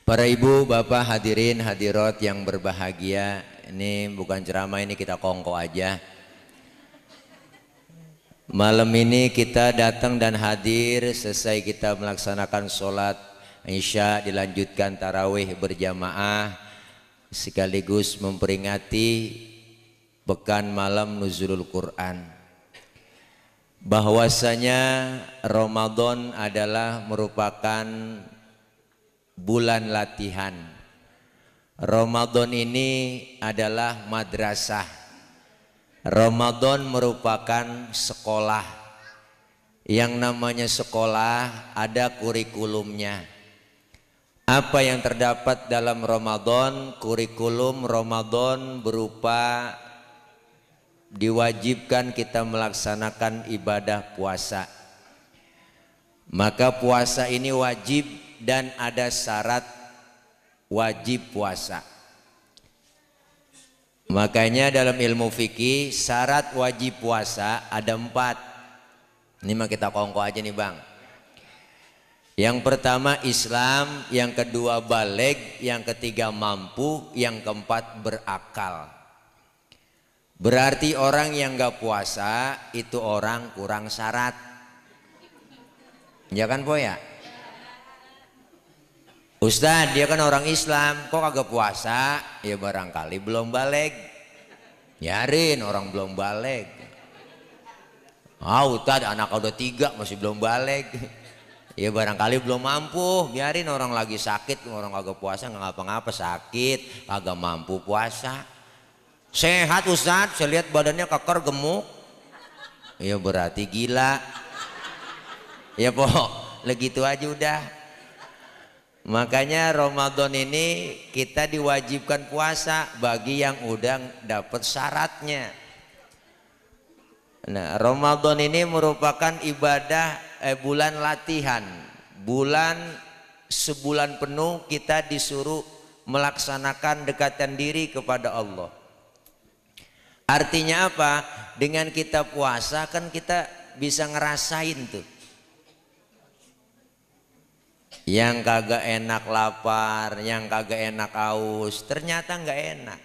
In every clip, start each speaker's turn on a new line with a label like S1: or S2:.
S1: Para ibu, bapak, hadirin, hadirat yang berbahagia, ini bukan ceramah, ini kita kongko aja. Malam ini kita datang dan hadir selesai kita melaksanakan sholat Isya, dilanjutkan tarawih berjamaah sekaligus memperingati pekan malam nuzulul Quran. Bahwasanya Ramadan adalah merupakan bulan latihan. Ramadan ini adalah madrasah. Ramadan merupakan sekolah. Yang namanya sekolah ada kurikulumnya. Apa yang terdapat dalam Ramadan? Kurikulum Ramadan berupa diwajibkan kita melaksanakan ibadah puasa. Maka puasa ini wajib dan ada syarat wajib puasa. Makanya dalam ilmu fikih syarat wajib puasa ada 4. Ini mah kita kongko aja nih bang. Yang pertama Islam, yang kedua baligh, yang ketiga mampu, yang keempat berakal. Berarti orang yang gak puasa itu orang kurang syarat. Ya kan po ya? Ustadz dia kan orang Islam kok kagak puasa, ya barangkali belum balik. Nyarin orang belum balik. Ustadz anak udah 3 masih belum balik. Ya barangkali belum mampu, biarin orang lagi sakit, orang kagak puasa nggak ngapa-ngapa, sakit kagak mampu puasa. Sehat Ustadz, saya lihat badannya keker gemuk. Ya berarti gila. Ya po, begitu aja udah. Makanya Ramadan ini kita diwajibkan puasa bagi yang udah dapat syaratnya. Nah, Ramadan ini merupakan ibadah bulan latihan. Sebulan penuh kita disuruh melaksanakan dekatan diri kepada Allah. Artinya apa? Dengan kita puasa kan kita bisa ngerasain tuh. Yang kagak enak lapar, yang kagak enak haus, ternyata nggak enak.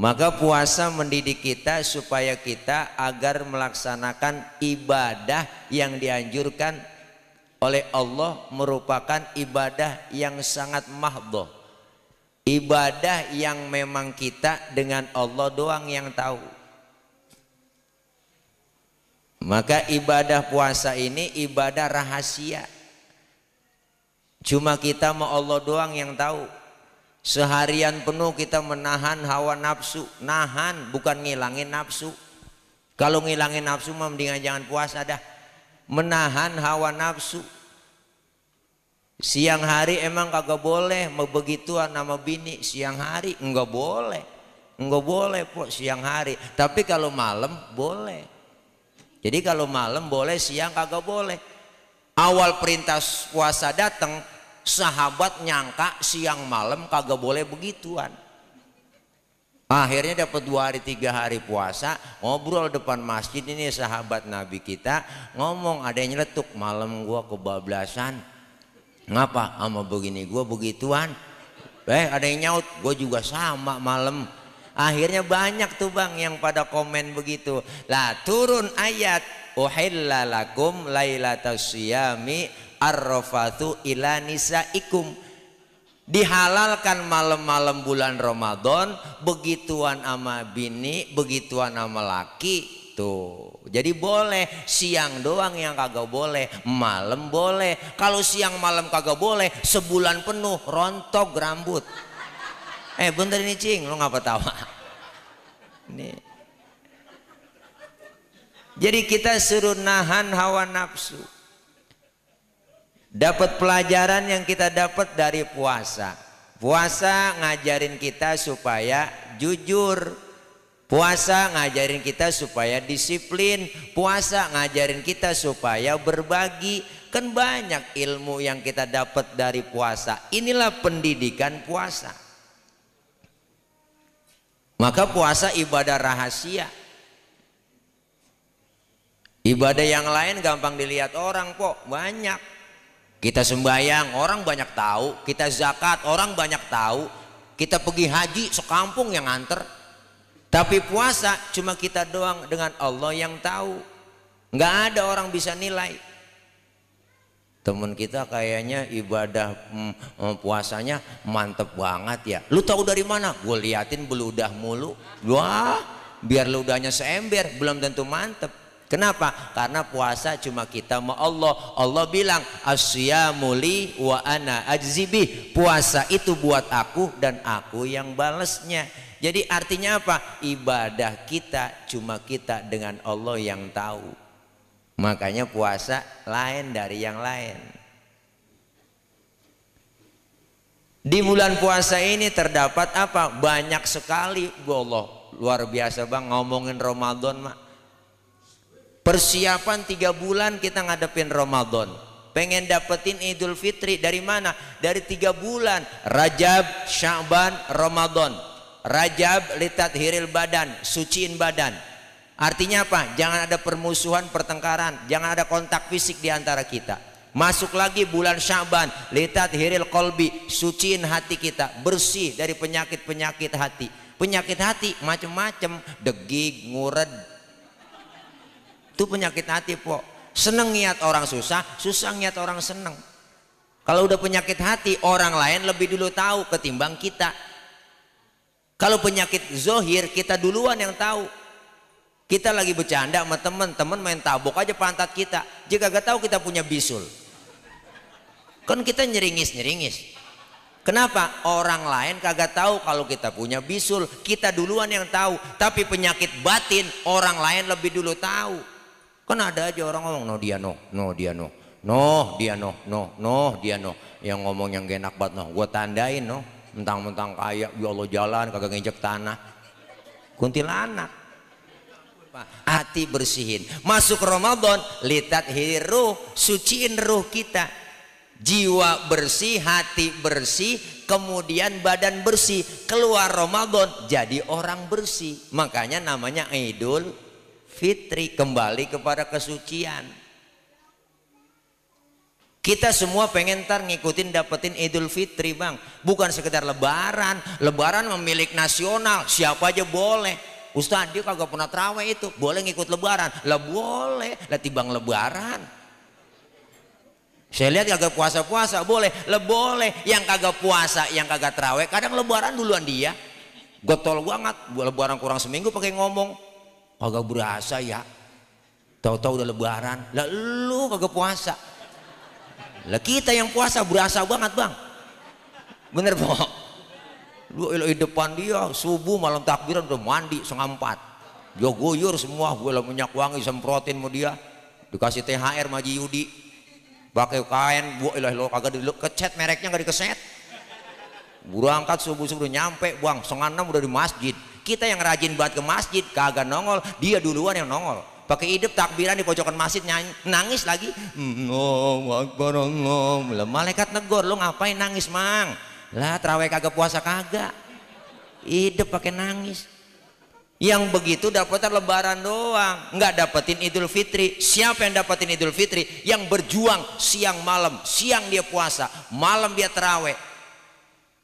S1: Maka puasa mendidik kita supaya kita agar melaksanakan ibadah yang dianjurkan oleh Allah merupakan ibadah yang sangat mahdhah. Ibadah yang memang kita dengan Allah doang yang tahu. Maka ibadah puasa ini ibadah rahasia. Cuma kita sama Allah doang yang tahu. Seharian penuh kita menahan hawa nafsu. Nahan bukan ngilangin nafsu. Kalau ngilangin nafsu mah mendingan jangan puasa dah. Menahan hawa nafsu. Siang hari emang kagak boleh begituan sama bini. Siang hari enggak boleh. Enggak boleh po siang hari. Tapi kalau malam boleh. Jadi kalau malam boleh, siang kagak boleh. Awal perintah puasa datang, sahabat nyangka siang malam kagak boleh begituan. Akhirnya dapat 2 hari 3 hari puasa, ngobrol depan masjid. Ini sahabat Nabi kita ngomong, ada yang nyeletuk, malam gua kebablasan. Ngapa? Sama begini gua begituan. Ada yang nyaut, gua juga sama malam. Akhirnya banyak tuh bang yang pada komen begitu. Lah turun ayat uhilla lakum lailatas siyami arrafathu ila nisaikum. Dihalalkan malam-malam bulan Ramadan begituan sama bini, begituan sama laki. Tuh. Jadi boleh, siang doang yang kagak boleh, malam boleh. Kalau siang malam kagak boleh, sebulan penuh rontok rambut. Bentar ini cing, lo ngapa tawa? Nih. Jadi kita suruh nahan hawa nafsu. Dapat pelajaran yang kita dapat dari puasa. Puasa ngajarin kita supaya jujur. Puasa ngajarin kita supaya disiplin. Puasa ngajarin kita supaya berbagi. Kan banyak ilmu yang kita dapat dari puasa. Inilah pendidikan puasa. Maka puasa ibadah rahasia. Ibadah yang lain gampang dilihat orang kok, banyak. Kita sembahyang orang banyak tahu, kita zakat orang banyak tahu, kita pergi haji sekampung yang nganter. Tapi puasa cuma kita doang dengan Allah yang tahu. Nggak ada orang bisa nilai. Temen kita kayaknya ibadah puasanya mantep banget ya. Lu tahu dari mana? Gue liatin beludah mulu. Wah, biar ludahnya seember belum tentu mantep. Kenapa? Karena puasa cuma kita sama Allah. Allah bilang asyamu li wa ana ajzibih. Puasa itu buat aku dan aku yang balesnya. Jadi artinya apa? Ibadah kita cuma kita dengan Allah yang tahu. Makanya puasa lain dari yang lain. Di bulan puasa ini terdapat apa? Banyak sekali. Allah luar biasa bang, ngomongin Ramadan mak. Persiapan 3 bulan kita ngadepin Ramadan. Pengen dapetin Idul Fitri dari mana? Dari 3 bulan. Rajab, Sya'ban, Ramadan. Rajab litathiril badan, suciin badan. Artinya apa? Jangan ada permusuhan, pertengkaran, jangan ada kontak fisik di antara kita. Masuk lagi bulan Sya'ban, litathiril qalbi, suciin hati kita, bersih dari penyakit-penyakit hati. Penyakit hati macam-macam, degig, ngured. Itu penyakit hati po. Seneng niat orang susah, susah niat orang seneng. Kalau udah penyakit hati, orang lain lebih dulu tahu ketimbang kita. Kalau penyakit zohir, kita duluan yang tahu. Kita lagi bercanda sama teman-teman main tabok aja pantat kita. Jika gak tahu kita punya bisul. Kan kita nyeringis-nyeringis. Kenapa? Orang lain kagak tahu kalau kita punya bisul. Kita duluan yang tahu. Tapi penyakit batin, orang lain lebih dulu tahu. Kan ada aja orang ngomong no dia no, no dia no, no dia no, no, no dia no. Yang ngomong yang gak enak banget no, gue tandain no. Mentang-mentang kaya, ya Allah jalan kagak nginjek tanah. Kuntilanak. Hati bersihin. Masuk Ramadan, litat hiruh, suciin ruh kita. Jiwa bersih, hati bersih, kemudian badan bersih. Keluar Ramadan jadi orang bersih. Makanya namanya Idul Fitri, kembali kepada kesucian. Kita semua pengen ntar ngikutin dapetin Idul Fitri bang. Bukan sekedar lebaran. Lebaran memilik nasional, siapa aja boleh. Ustaz dia kagak pernah terawih itu, boleh ngikut lebaran? Lah boleh, lah tibang lebaran. Saya lihat kagak puasa-puasa, boleh, lah boleh. Yang kagak puasa, yang kagak terawih, kadang lebaran duluan dia. Gotol banget, lebaran kurang seminggu pakai ngomong. Kagak berasa ya, tahu-tahu udah lebaran. Lah lu kagak puasa. Lah kita yang puasa berasa banget bang. Bener po. Lu di depan dia subuh malam takbiran udah mandi 3:30. Dia guyur semua, gue lah minyak wangi semprotin sama dia. Dikasih THR sama Haji Yudi. Pakai kain, gue lo kagak dikeset, mereknya nggak dikeset. Berangkat subuh-subuh nyampe bang 5:30 udah di masjid. Kita yang rajin banget ke masjid kagak nongol, dia duluan yang nongol. Pakai hidup takbiran di pojokan masjid nangis lagi. Allahu Akbar Allah. Malaikat negor, lu ngapain nangis mang? Lah terawih kagak puasa kagak. Hidup pakai nangis. Yang begitu dapetin lebaran doang, nggak dapetin Idul Fitri. Siapa yang dapetin Idul Fitri? Yang berjuang siang malam, siang dia puasa, malam dia terawih.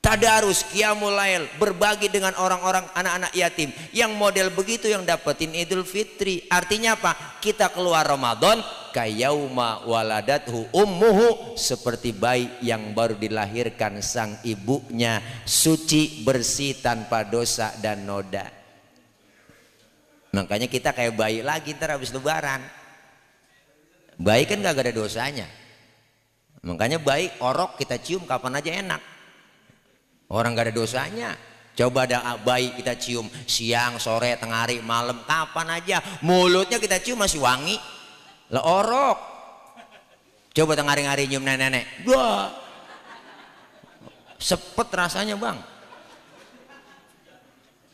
S1: Tadarus, qiyamul lail, berbagi dengan orang-orang anak-anak yatim. Yang model begitu yang dapetin Idul Fitri. Artinya apa? Kita keluar Ramadan kayauma waladathu ummuhu, seperti bayi yang baru dilahirkan sang ibunya, suci, bersih, tanpa dosa dan noda. Makanya kita kayak bayi lagi ntar habis lebaran. Bayi kan gak ada dosanya. Makanya bayi orok kita cium kapan aja enak. Orang gak ada dosanya. Coba ada bayi kita cium siang, sore, tengah hari, malam, kapan aja. Mulutnya kita cium masih wangi. Lah orok. Coba tengah hari nyium nenek-nenek. Wah. Sepet rasanya bang.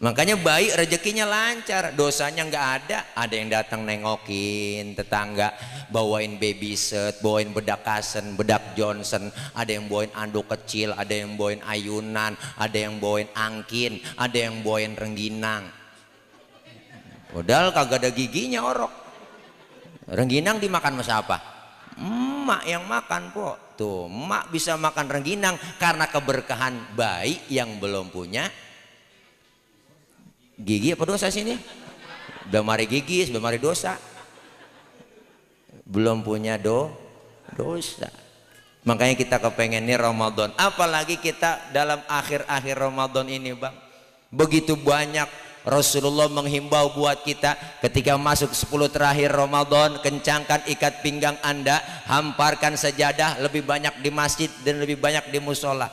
S1: Makanya bayi rezekinya lancar, dosanya nggak ada. Ada yang datang nengokin tetangga, bawain baby set, bawain bedak Kasen, bedak Johnson, ada yang bawain anduk kecil, ada yang bawain ayunan, ada yang bawain angkin, ada yang bawain rengginang. Padahal kagak ada giginya orok. Rengginang dimakan sama siapa? Emak yang makan po. Tuh, mak bisa makan rengginang karena keberkahan bayi yang belum punya gigi. Apa dosa sini? Belum mari gigi, belum mari dosa. Belum punya dosa. Makanya kita kepengen nih Ramadan. Apalagi kita dalam akhir-akhir Ramadan ini, Bang. Begitu banyak Rasulullah menghimbau buat kita ketika masuk 10 terakhir Ramadan, kencangkan ikat pinggang Anda, hamparkan sajadah lebih banyak di masjid dan lebih banyak di musola.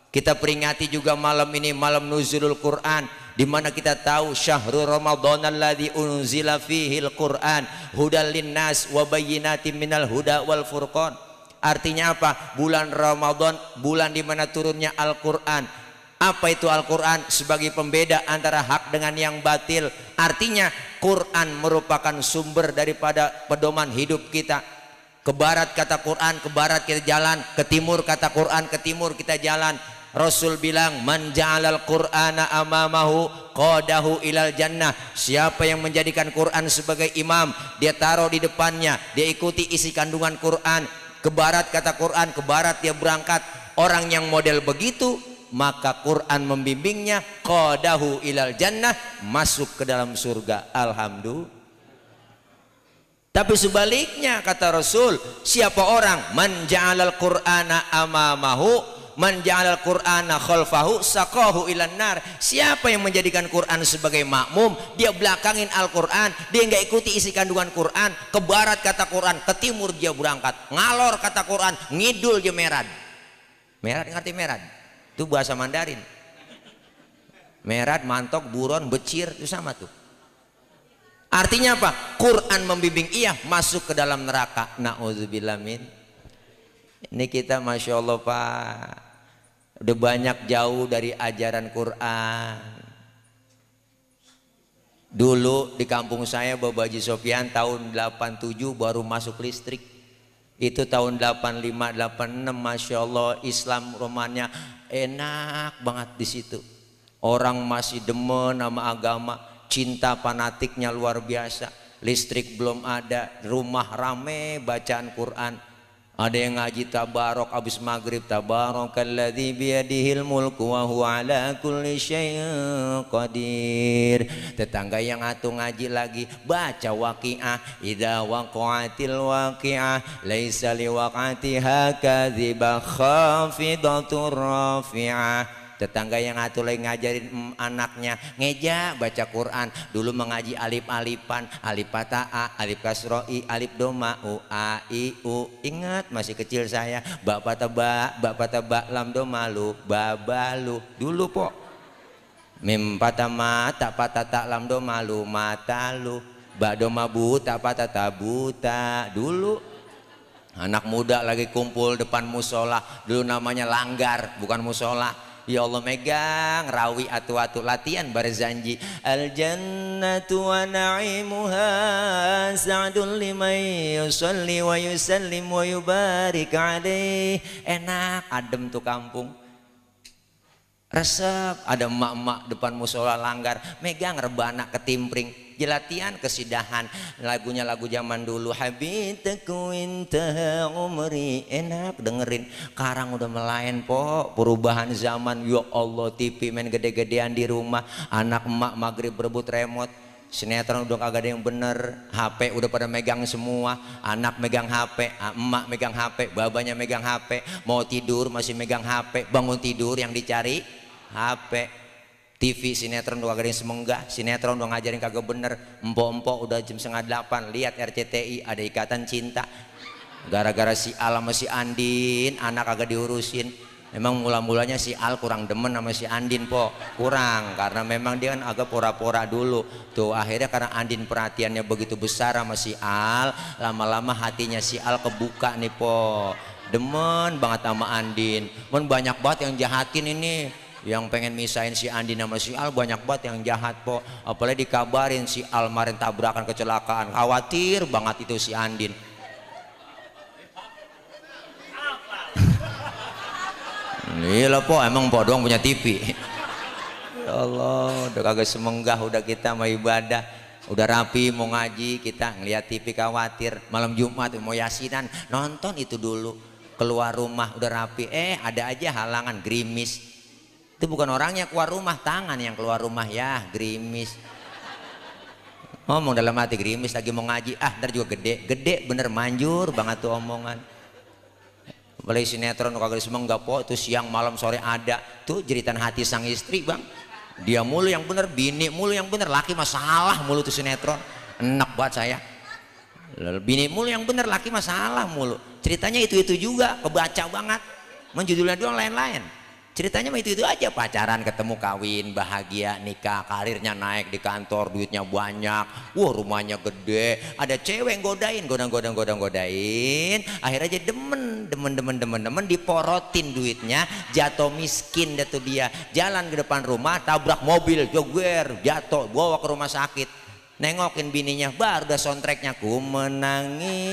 S1: Kita peringati juga malam ini malam nuzulul Quran, di mana kita tahu syahrul Ramadan alladzi unzila fihil Quran hudal linnas wa bayyinatin minal huda wal furqan. Artinya apa? Bulan Ramadan, bulan di mana turunnya Al-Quran. Apa itu Al-Quran? Sebagai pembeda antara hak dengan yang batil. Artinya Quran merupakan sumber daripada pedoman hidup kita. Ke barat kata Quran, ke barat kita jalan. Ke timur kata Quran, ke timur kita jalan. Rasul bilang, man ja'alal Qur'ana amamahu qadahu ilal jannah. Siapa yang menjadikan Quran sebagai imam, dia taruh di depannya, dia ikuti isi kandungan Quran. Ke barat kata Quran, ke barat dia berangkat. Orang yang model begitu, maka Quran membimbingnya qadahu ilal jannah, masuk ke dalam surga. Alhamdulillah. Tapi sebaliknya kata Rasul, siapa orang man ja'alal Qur'ana amamahu man ja'alal Qur'ana khalfahu saqahu ilan nar. Siapa yang menjadikan Quran sebagai makmum, dia belakangin Al-Quran, dia nggak ikuti isi kandungan Quran. Ke barat kata Quran, ke timur dia berangkat. Ngalor kata Quran, ngidul dia merad. Merad ngerti merad? Itu bahasa Mandarin. Merad, mantok, buron, becir, itu sama tuh. Artinya apa? Quran membimbing iya masuk ke dalam neraka. Na'udzubillah min. Ini kita Masya Allah Pak, udah banyak jauh dari ajaran Quran. Dulu di kampung saya Bapak Haji Sofyan tahun 87 baru masuk listrik. Itu tahun 85, 86 Masya Allah Islam Romanya enak banget di situ. Orang masih demen sama agama, cinta fanatiknya luar biasa. Listrik belum ada, rumah rame bacaan Quran. Ada yang ngaji tabarok habis maghrib, tabarakalladzi biyadihil mulku wa huwa ala kulli syai'in qadir. Tetangga yang atuh ngaji lagi baca waqiah, idza waqa'atil waqiah laisa liwaqatiha kadzibah khafidatur rafi'ah. Tetangga yang atuh lagi ngajarin anaknya ngeja baca Quran. Dulu mengaji alif-alifan, alif patah a, alif kasroi, alif doma u, a i u. Ingat masih kecil saya, bak patah ba, lam doma lu, babalu. Dulu po. Mim patah ma, tak patah tak, lam doma lu, mata lu. Ba doma bu, tak patah tabuta. Dulu anak muda lagi kumpul depan musola, dulu namanya langgar bukan musola. Ya Allah megang rawi atu-atu latihan barzanji al jannatu wa na'imuha sa'dun liman yusalli wa yusallim wa yubarik alaih. Enak adem tuh kampung, resep. Ada emak-emak depan musola langgar megang rebana ketimpring, jelatian kesidahan. Lagunya lagu zaman dulu, habitaku intaha umri. Enak dengerin. Sekarang udah melayan po, perubahan zaman. Ya Allah, TV main gede-gedean di rumah. Anak emak maghrib berebut remote. Sinetron udah kagak ada yang bener. HP udah pada megang semua. Anak megang HP, emak megang HP, babanya megang HP. Mau tidur masih megang HP, bangun tidur yang dicari HP. TV sinetron udah kagak ada yang semenggah. Sinetron udah ngajarin kagak bener. Empok-empok udah jam 7:30 lihat RCTI ada Ikatan Cinta. Gara-gara si Al sama si Andin anak kagak diurusin. Memang mula-mulanya si Al kurang demen sama si Andin po, kurang karena memang dia kan agak pora-pora dulu tuh. Akhirnya karena Andin perhatiannya begitu besar sama si Al, lama-lama hatinya si Al kebuka nih po, demen banget sama Andin. Men banyak banget yang jahatin ini, yang pengen misahin si Andin sama si Al banyak banget yang jahat po. Apalagi dikabarin si Al kemarin tabrakan kecelakaan, khawatir banget itu si Andin. Iya po, emang po doang punya TV. Ya Allah, udah kagak semenggah udah kita mau ibadah, udah rapi mau ngaji, kita ngeliat TV khawatir. Malam Jumat mau yasinan, nonton itu dulu. keluar rumah udah rapi, ada aja halangan, gerimis. Itu bukan orangnya keluar rumah, tangan yang keluar rumah, ya gerimis. Ngomong dalam hati, gerimis lagi mau ngaji, ntar juga gede bener, manjur banget tuh omongan. Apalagi sinetron kagak semenggak po, itu siang malam sore ada tuh jeritan hati sang istri bang. Dia mulu yang bener, bini mulu yang bener, laki masalah mulu tuh sinetron. Enak banget saya. Bini mulu yang bener, laki masalah mulu. Ceritanya itu juga, kebaca banget. Menjudulnya doang lain-lain. Ceritanya mah itu aja, pacaran, ketemu, kawin, bahagia, nikah, karirnya naik di kantor, duitnya banyak, wah rumahnya gede, ada cewek yang godain, akhirnya aja demen, diporotin duitnya, jatuh miskin dah tuh dia, jalan ke depan rumah, tabrak mobil, joger, jatuh, bawa ke rumah sakit, nengokin bininya, baru udah soundtracknya, ku menangis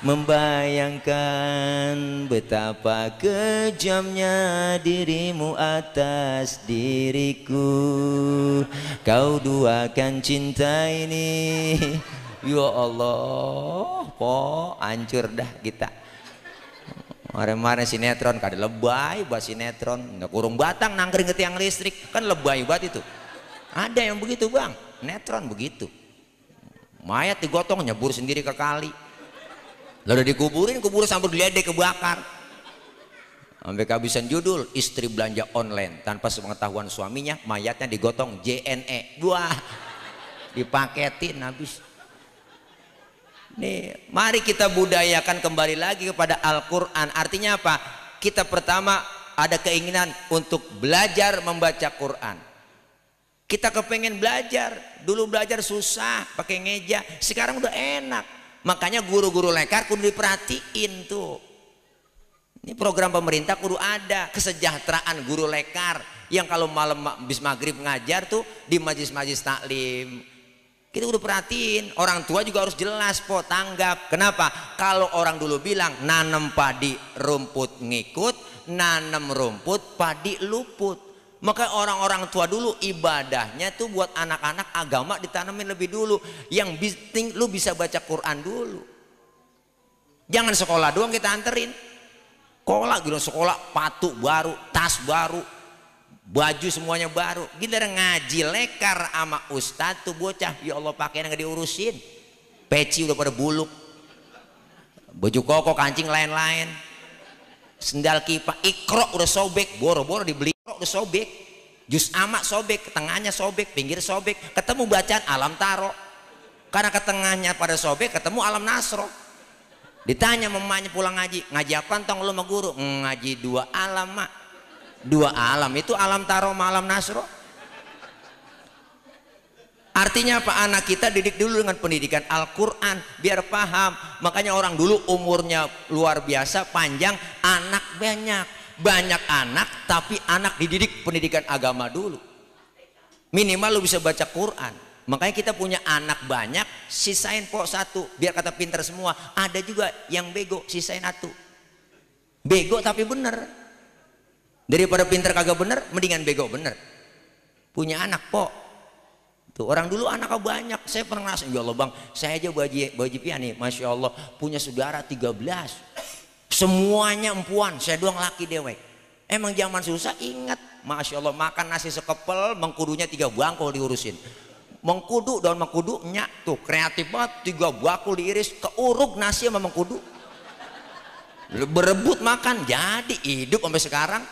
S1: membayangkan betapa kejamnya dirimu atas diriku, kau duakan cinta ini. Ya Allah, po hancur dah kita. Kemarin sinetron kada lebay buat sinetron, nggak kurung batang nangkring ke tiang listrik, kan lebay banget itu. Ada yang begitu bang, sinetron begitu, mayat digotong nyebur sendiri ke kali. Lalu dikuburin sampai geledek kebakar. Sampai kehabisan judul, istri belanja online tanpa sepengetahuan suaminya, mayatnya digotong JNE. Wah, dipaketin habis. Nih, mari kita budayakan kembali lagi kepada Al-Quran. Artinya apa? Kita pertama ada keinginan untuk belajar membaca Quran. Kita kepengen belajar, dulu belajar susah pakai ngeja, sekarang udah enak. Makanya guru-guru lekar kudu diperhatiin tuh. Ini program pemerintah kudu ada kesejahteraan guru lekar yang kalau malam habis maghrib ngajar tuh di majlis-majlis taklim. Kita kudu perhatiin, orang tua juga harus jelas po, tanggap. Kenapa? Kalau orang dulu bilang nanam padi rumput ngikut, nanam rumput padi luput. Maka orang-orang tua dulu ibadahnya tuh buat anak-anak agama ditanamin lebih dulu. Yang penting lu bisa baca Quran dulu. Jangan sekolah doang kita anterin. Sekolah patu baru, tas baru, baju semuanya baru. Gila ngaji lekar sama ustadz tuh bocah, ya Allah pakaian nggak diurusin. Peci udah pada buluk. Baju koko, kancing lain-lain. Sendal kipas, ikro udah sobek, boro-boro dibeli udah sobek, jus amak sobek, tengahnya sobek, pinggir sobek, ketemu bacaan alam taro, karena ke tengahnya pada sobek, ketemu alam nasro. Ditanya mamanya pulang ngaji apa tong lu sama guru? Ngaji dua alam mak, dua alam itu alam taro sama alam nasro. Artinya apa? Anak kita didik dulu dengan pendidikan Al-Quran biar paham. Makanya orang dulu umurnya luar biasa panjang, anak banyak anak, tapi anak dididik pendidikan agama dulu. Minimal lu bisa baca Quran. Makanya kita punya anak banyak, sisain po satu biar kata pinter semua. Ada juga yang bego, sisain satu. Bego tapi bener. Daripada pinter kagak bener, mendingan bego bener. Punya anak po. Tuh, orang dulu anaknya banyak. Saya pernah ngerasa, ya Allah bang, saya aja baji pian nih, Masya Allah punya saudara 13, semuanya empuan, saya doang laki dewek. Emang zaman susah, ingat, Masya Allah makan nasi sekepel, mengkudunya 3 bangkul diurusin. Mengkudu, daun mengkudu nyak tuh kreatif banget, 3 bangkul diiris, keuruk nasi sama mengkudu, berebut makan, jadi hidup sampai sekarang.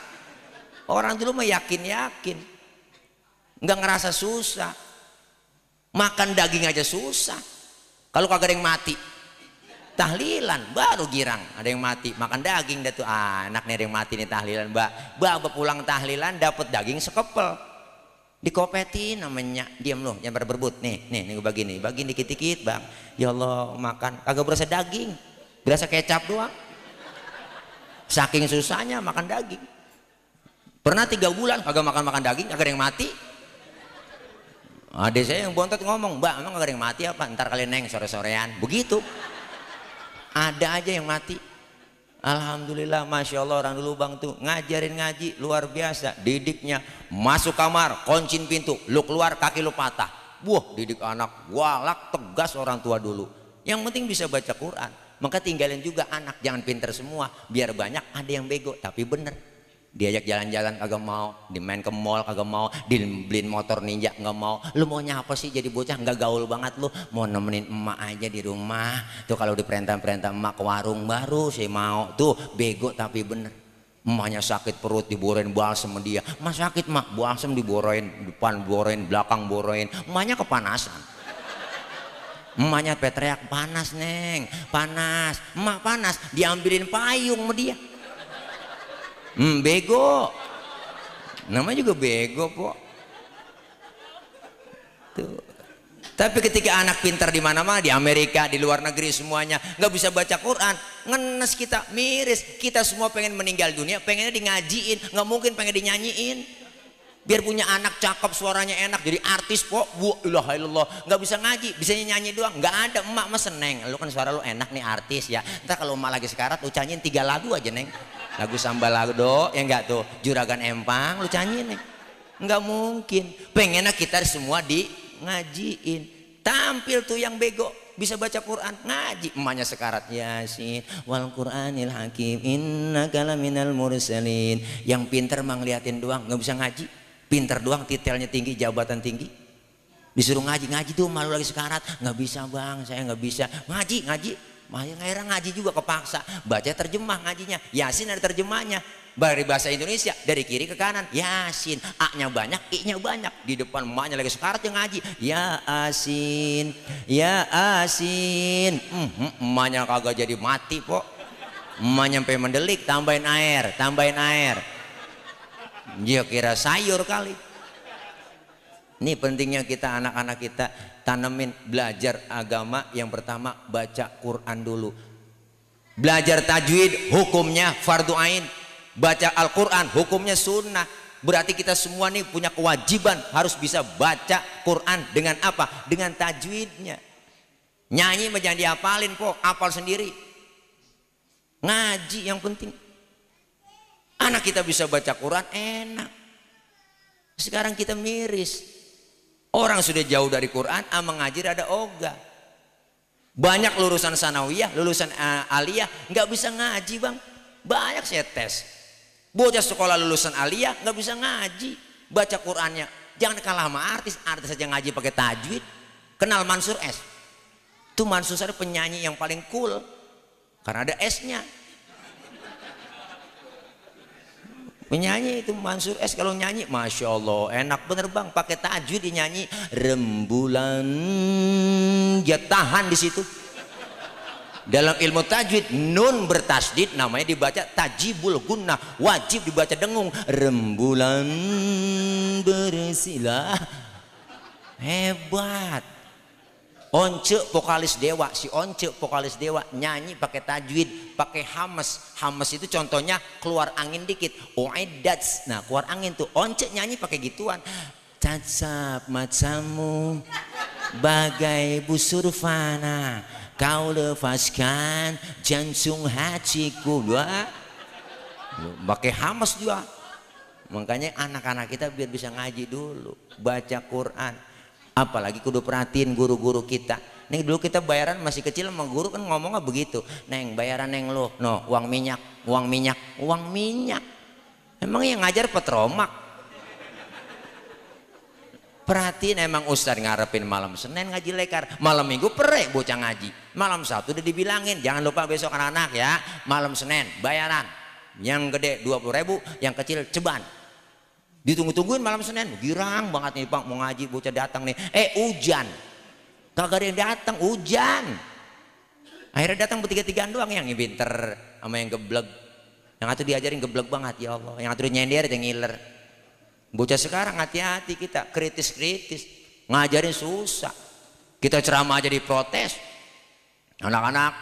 S1: Orang dulu mah yakin nggak ngerasa susah. Makan daging aja susah. Kalau kagak ada yang mati, tahlilan baru girang. Ada yang mati makan daging dah tuh, anak nih ada yang mati nih tahlilan, mbak pulang tahlilan dapat daging sekepel, dikopetin namanya, diam loh jangan pada berebut, nih gue bagi dikit-dikit bang. Ya Allah makan kagak berasa daging, berasa kecap doang. Saking susahnya makan daging. Pernah 3 bulan kagak makan daging, kagak ada yang mati. Adik saya yang bontot ngomong, mbak emang gak ada yang mati apa? Ntar kalian neng sore-sorean. Begitu. Ada aja yang mati. Alhamdulillah, Masya Allah orang dulu bang tuh ngajarin ngaji luar biasa. Didiknya masuk kamar, kuncin pintu, lu keluar kaki lu patah. Wah didik anak, walak tegas orang tua dulu. Yang penting bisa baca Quran. Maka tinggalin juga anak, jangan pinter semua, biar banyak ada yang bego tapi bener. Diajak jalan-jalan kagak mau, dimain ke mall kagak mau, dibeliin motor ninja nggak mau. Lu maunya apa sih jadi bocah nggak gaul banget lu? Mau nemenin emak aja di rumah. Tuh kalau diperintah-perintah emak ke warung baru sih mau. Tuh bego tapi bener. Emaknya sakit perut diborain balsem sama dia. Emak sakit mak, balsem diborain, depan borain, belakang borain. Emaknya kepanasan. Emaknya teriak, panas neng, panas. Emak panas, diambilin payung sama dia. Bego. Namanya juga bego po. Tuh. Tapi ketika anak pintar di mana-mana, di Amerika, di luar negeri semuanya nggak bisa baca Quran, ngenes kita, miris. Kita semua pengen meninggal dunia, pengennya di ngajiin, nggak mungkin pengen dinyanyiin. Biar punya anak cakep, suaranya enak, jadi artis kok. Ilaha illallah, nggak bisa ngaji, bisa nyanyi doang. Nggak ada. Emak mah seneng, lu kan suara lu enak nih artis ya. Ntar kalau emak lagi sekarat, lu canyiin 3 lagu aja neng. Lagu sambal lado, ya enggak tuh, Juragan Empang, lu canyiin neng. Nggak mungkin. Pengennya kita semua di ngajiin. Tampil tuh yang bego, bisa baca Quran, ngaji. Emaknya sekarat, Yasin wal Qur'anil hakim innaka laminal mursalin. Yang pinter mah ngeliatin doang, nggak bisa ngaji. Pinter doang, titelnya tinggi, jabatan tinggi, disuruh ngaji tuh malu lagi sekarat. Nggak bisa bang, saya nggak bisa ngaji. Akhirnya ngaji juga kepaksa. Baca terjemah ngajinya, Yasin ada terjemahnya dari bahasa Indonesia, dari kiri ke kanan. Yasin, A-nya banyak, I-nya banyak. Di depan emaknya lagi sekarat yang ngaji, ya Asin, ya Asin. Emaknya kagak jadi mati kok. Emaknya sampai mendelik, tambahin air. Dia kira sayur kali. Ini pentingnya kita, anak-anak kita tanemin belajar agama. Yang pertama baca Quran dulu. Belajar tajwid hukumnya fardu ain. Baca Al-Quran hukumnya sunnah. Berarti kita semua nih punya kewajiban harus bisa baca Quran dengan apa? Dengan tajwidnya. Nyanyi jangan dihafalin kok, hafal sendiri. Ngaji yang penting. Anak kita bisa baca Quran enak. Sekarang kita miris. Orang sudah jauh dari Quran, mengaji ada ogah. Banyak lulusan sanawiyah, lulusan aliyah nggak bisa ngaji bang. Banyak saya tes. Bocah sekolah lulusan aliyah nggak bisa ngaji. Baca Qurannya jangan kalah sama artis. Artis saja ngaji pakai tajwid. Kenal Mansur S? Itu Mansur S penyanyi yang paling cool karena ada S-nya. Penyanyi itu Mansur S kalau nyanyi, masya Allah enak bener bang, pakai tajwid dinyanyi. Rembulan, dia tahan di situ. Dalam ilmu tajwid nun bertasdid namanya dibaca tajibul gunnah, wajib dibaca dengung. Rembulan bersilah, hebat. Once vokalis Dewa, si Once vokalis Dewa nyanyi pakai tajwid, pakai hamas. Hamas itu contohnya keluar angin dikit. Oedats, nah keluar angin tuh. Once nyanyi pakai gituan. Cacap matamu bagai busur fana, kau lepaskan jantung hatiku. Dua, pakai hamas juga. Makanya anak-anak kita biar bisa ngaji dulu, baca Quran. Apalagi kudu perhatiin guru-guru kita. Neng dulu kita bayaran masih kecil sama guru kan ngomongnya begitu. Neng bayaran neng lo, no uang minyak. Emang yang ngajar petromak. Perhatiin emang ustadz ngarepin malam Senin ngaji lekar, malam Minggu perek bocah ngaji. Malam Sabtu udah dibilangin jangan lupa besok anak-anak ya, malam Senin bayaran. Yang gede 20.000, yang kecil ceban. Ditunggu-tungguin malam Senin, girang banget nih bang mau ngaji, bocah datang nih, hujan, kagak ada yang datang, hujan. Akhirnya datang bertiga-tigaan doang, yang pinter sama yang geblek. Yang satu diajarin geblek banget ya Allah, yang satu nyender, yang ngiler. Bocah sekarang hati-hati kita, kritis-kritis, ngajarin susah. Kita ceramah aja diprotes. Anak-anak,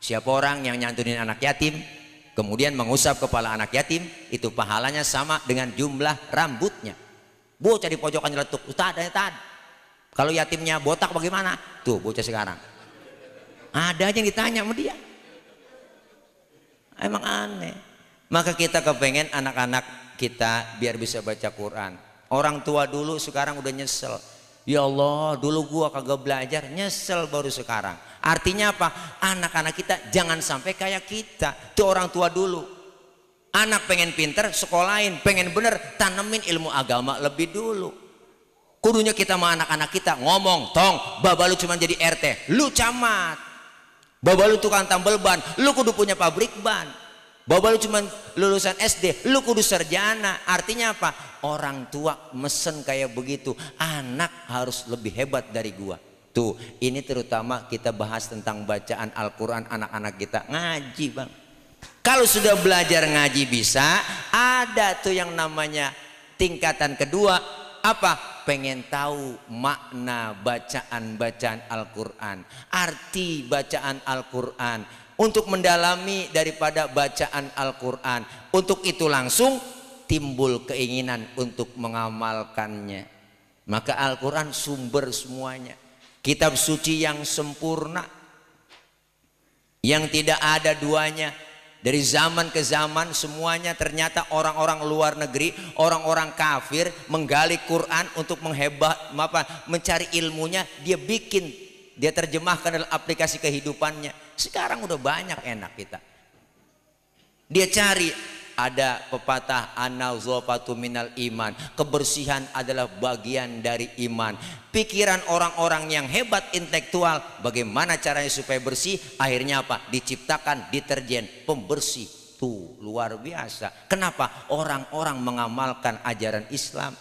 S1: siapa orang yang nyantunin anak yatim kemudian mengusap kepala anak yatim, itu pahalanya sama dengan jumlah rambutnya. Bocah di pojokan nyeletuk, Ustad, kalau yatimnya botak bagaimana? Tuh bocah sekarang ada aja yang ditanya sama dia. Emang aneh. Maka kita kepengen anak-anak kita biar bisa baca Quran. Orang tua dulu sekarang udah nyesel. Ya Allah, dulu gua kagak belajar, nyesel baru sekarang. Artinya apa? Anak-anak kita jangan sampai kayak kita. Itu orang tua dulu. Anak pengen pinter, sekolahin, pengen bener, tanemin ilmu agama lebih dulu. Kudunya kita sama anak-anak kita ngomong, tong, baba lu cuma jadi RT, lu camat. Baba lu tukang tambal ban, lu kudu punya pabrik ban. Baba lu cuma lulusan SD, lu kudu sarjana. Artinya apa? Orang tua mesen kayak begitu, anak harus lebih hebat dari gua. Tuh, ini terutama kita bahas tentang bacaan Al-Quran anak-anak kita ngaji, bang. Kalau sudah belajar ngaji bisa, ada tuh yang namanya tingkatan kedua, apa? Pengen tahu makna bacaan-bacaan Al-Quran, arti bacaan Al-Quran, untuk mendalami daripada bacaan Al-Quran. Untuk itu langsung timbul keinginan untuk mengamalkannya. Maka Al-Quran sumber semuanya, kitab suci yang sempurna, yang tidak ada duanya. Dari zaman ke zaman semuanya ternyata orang-orang luar negeri, orang-orang kafir menggali Quran untuk mencari ilmunya, dia bikin, dia terjemahkan dalam aplikasi kehidupannya. Sekarang udah banyak enak kita. Dia cari, ada pepatah an-nazafatu minal iman, kebersihan adalah bagian dari iman. Pikiran orang-orang yang hebat intelektual, bagaimana caranya supaya bersih? Akhirnya apa? Diciptakan deterjen pembersih. Tuh luar biasa. Kenapa? Orang-orang mengamalkan ajaran Islam.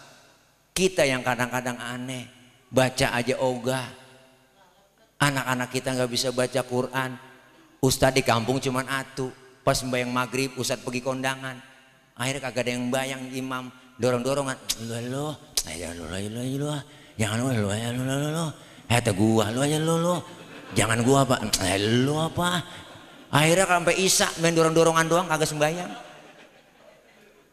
S1: Kita yang kadang-kadang aneh, baca aja ogah. Anak-anak kita nggak bisa baca Quran. Ustadz di kampung cuman atu. Pas membayang maghrib, ustadz pergi kondangan. Akhirnya kagak ada yang bayang, imam dorong-dorongan. Lu, jangan lu. Kata gua, lu aja lu. Jangan gua apa? Lu apa? Akhirnya sampai isya main dorong-dorongan doang, kagak sembayang.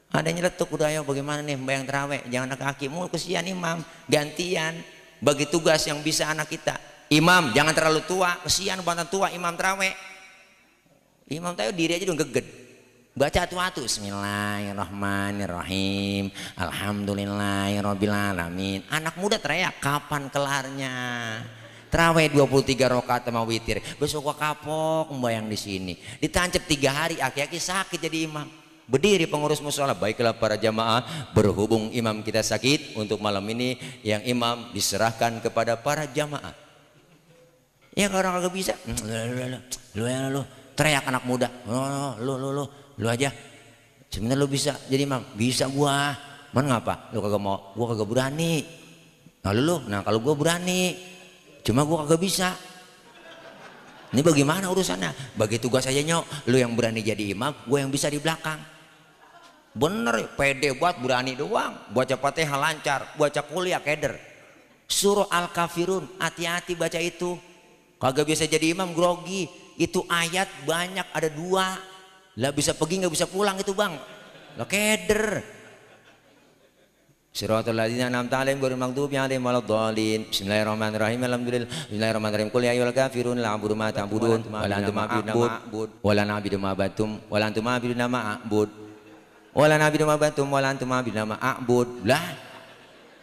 S1: Ada yang nyeletuk, udah ayo bagaimana nih membayang terawih? Jangan kaki, mau kesian imam, gantian. Bagi tugas yang bisa anak kita. Imam jangan terlalu tua, kesian bantan tua imam terawih. Imam tahu diri aja udah geged. Baca atu-atu Bismillahirrahmanirrahim, Alhamdulillahirabbil alamin. Anak muda teriak, kapan kelarnya? Terawih 23 rakaat sama witir. Besok gua kapok membayang di sini. Ditancap 3 hari, aki-aki sakit jadi imam. Berdiri pengurus mushola, baiklah para jamaah, berhubung imam kita sakit, untuk malam ini yang imam diserahkan kepada para jamaah. Ya kalau orang kagak bisa, lu teriak anak muda, lu aja. Sebenarnya lu bisa jadi imam, bisa gua. Mana ngapa? Lu kagak mau, gua kagak berani. Nah lu, nah kalau gua berani, cuma gua kagak bisa. Ini bagaimana urusannya? Bagi tugas aja nyok, lu yang berani jadi imam, gua yang bisa di belakang. Bener, pede buat berani doang. Baca Fatihah lancar, baca kuliah keder. Surah Al-Kafirun, hati-hati baca itu. Kagak bisa jadi imam grogi. Itu ayat banyak, ada 2. Lah bisa pergi nggak bisa pulang itu bang. Lah keder. Siratal ladzina an'amta 'alaihim ghairil maghdubi 'alaihim waladdallin. Bismillahirrahmanirrahim. Alhamdulillah. Bismillahirrahmanirrahim. Qul ya ayyuhal kafirun la a'budu ma ta'budun wa la antum 'abidun wa la na'budu ma ba'tum wa la antum 'abidun ma a'bud. Wa la na'budu ma ba'tum wa la antum 'abidun ma a'bud. Lah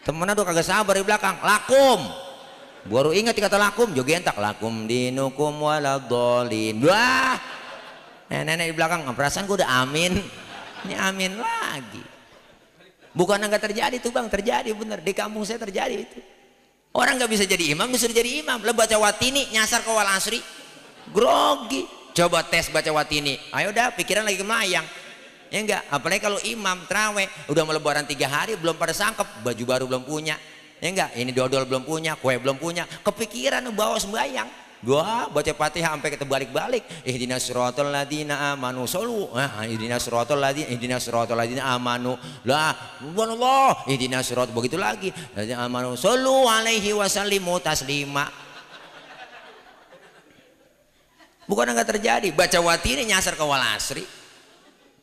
S1: temennya tuh kagak sabar di belakang. Lakum. Baru ingat kata lakum, jogentak lakum dinukum waladdallin. Wah, nenek di belakang, perasaan gue udah amin. Ini amin lagi. Bukan enggak terjadi tuh bang, terjadi bener. Di kampung saya terjadi itu. Orang nggak bisa jadi imam, disuruh jadi imam. Lo baca watini, nyasar ke wal asri, grogi. Coba tes baca watini, ayo dah pikiran lagi melayang. Ya enggak, apalagi kalau imam terawih udah mau lebaran 3 hari belum pada sangkep, baju baru belum punya. Ya enggak, ini dodol belum punya, kue belum punya, kepikiran bawa sembahyang. Gua baca Fatihah sampai kita balik-balik. Ihdinas siratal ladzina amanu sallu. Ihdinas siratal ladzina amanu. Lah, subhanallah. Ihdinas siratal begitu lagi. Ladzina amanu sallu alaihi wasallimu taslima. Bukan enggak terjadi, baca watini nyasar ke wal asri.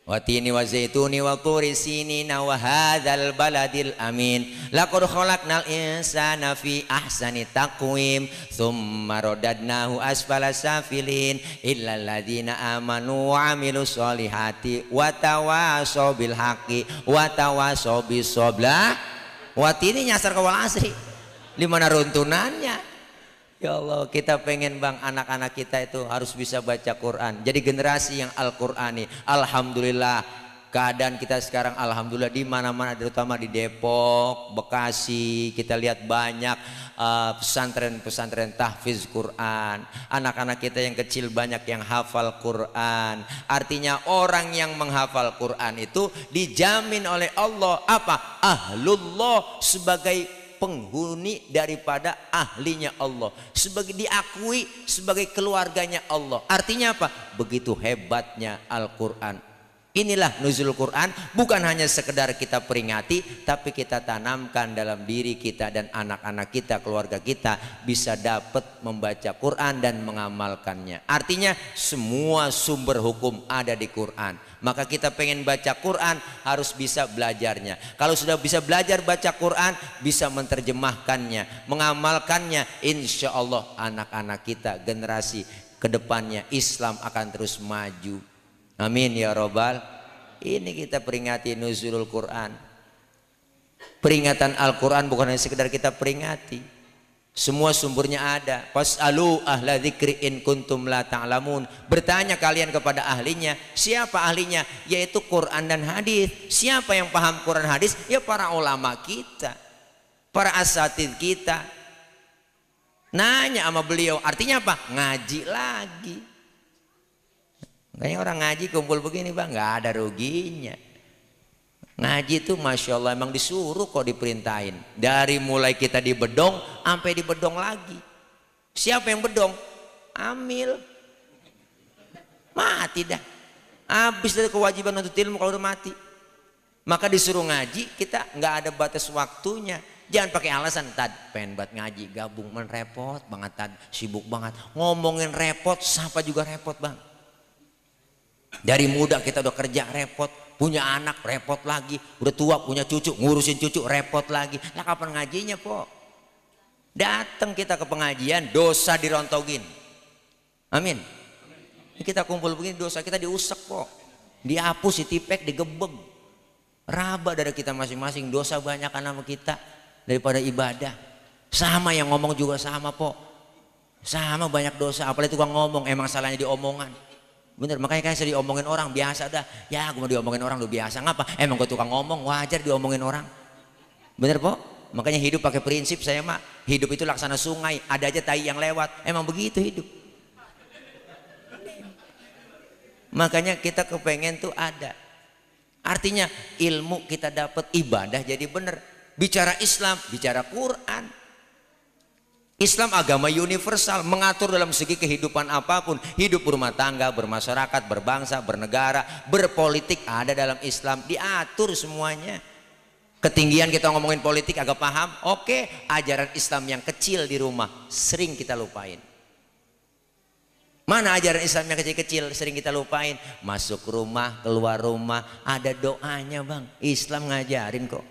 S1: Watini wa zaituni wa turi sinina wa hadzal baladil amin. Laqad khalaqnal insana fi ahsani taqwim tsumma radadnahu asfala safilin illal ladzina amanu wa amilus solihati wa tawasaw bil haqqi wa tawasaw bis sabr. Watini nyasar ke wal asri. Di mana runtunannya? Ya Allah, kita pengen bang anak-anak kita itu harus bisa baca Quran. Jadi generasi yang Al-Qurani. Alhamdulillah. Keadaan kita sekarang alhamdulillah di mana-mana, terutama di Depok, Bekasi, kita lihat banyak pesantren-pesantren tahfiz Quran. Anak-anak kita yang kecil banyak yang hafal Quran. Artinya orang yang menghafal Quran itu dijamin oleh Allah apa? Ahlullah, sebagai penghuni daripada ahlinya Allah, sebagai diakui sebagai keluarganya Allah. Artinya apa? Begitu hebatnya Al-Quran. Inilah nuzul Quran, bukan hanya sekedar kita peringati, tapi kita tanamkan dalam diri kita dan anak-anak kita, keluarga kita bisa dapat membaca Quran dan mengamalkannya. Artinya semua sumber hukum ada di Quran. Maka kita pengen baca Quran harus bisa belajarnya. Kalau sudah bisa belajar baca Quran, bisa menerjemahkannya, mengamalkannya, insya Allah anak-anak kita generasi kedepannya Islam akan terus maju. Amin ya robbal. Ini kita peringati nuzulul Quran. Peringatan Al-Quran bukan hanya sekedar kita peringati. Semua sumbernya ada. Fas'alu ahla dzikri in kuntum la ta'lamun. Bertanya kalian kepada ahlinya. Siapa ahlinya? Yaitu Quran dan hadis. Siapa yang paham Quran hadis? Ya para ulama kita, para asatidz kita. Nanya sama beliau. Artinya apa? Ngaji lagi. Kayaknya orang ngaji kumpul begini bang, nggak ada ruginya. Ngaji itu masya Allah emang disuruh kok, diperintahin. Dari mulai kita di bedong sampai di bedong lagi. Siapa yang bedong? Amil. Mati dah. Habis dari kewajiban untuk ilmu kalau udah mati. Maka disuruh ngaji, kita nggak ada batas waktunya. Jangan pakai alasan tad pengen buat ngaji gabung, repot banget tad, sibuk banget. Ngomongin repot, siapa juga repot bang. Dari muda kita udah kerja repot, punya anak repot lagi, udah tua punya cucu, ngurusin cucu repot lagi. Lah kapan ngajinya po? Datang kita ke pengajian, dosa dirontogin. Amin. Kita kumpul begini, dosa kita diusek po, dihapus, ditipek, digebeg. Raba dari kita masing-masing, dosa banyak sama kita daripada ibadah. Sama yang ngomong juga sama po, sama banyak dosa. Apalagi tukang ngomong, emang salahnya di omongan. Bener, makanya kayak saya diomongin orang biasa dah. Ya gue mau diomongin orang udah biasa. Ngapa? Emang gue tukang ngomong, wajar diomongin orang. Bener po? Makanya hidup pakai prinsip saya mak. Hidup itu laksana sungai, ada aja tai yang lewat. Emang begitu hidup. Makanya kita kepengen tuh ada. Artinya ilmu kita dapat, ibadah jadi bener. Bicara Islam, bicara Quran. Islam agama universal, mengatur dalam segi kehidupan apapun. Hidup berumah tangga, bermasyarakat, berbangsa, bernegara, berpolitik ada dalam Islam, diatur semuanya. Ketinggian kita ngomongin politik agak paham, oke. Ajaran Islam yang kecil di rumah sering kita lupain. Mana ajaran Islam yang kecil-kecil sering kita lupain? Masuk rumah, keluar rumah ada doanya bang. Islam ngajarin kok.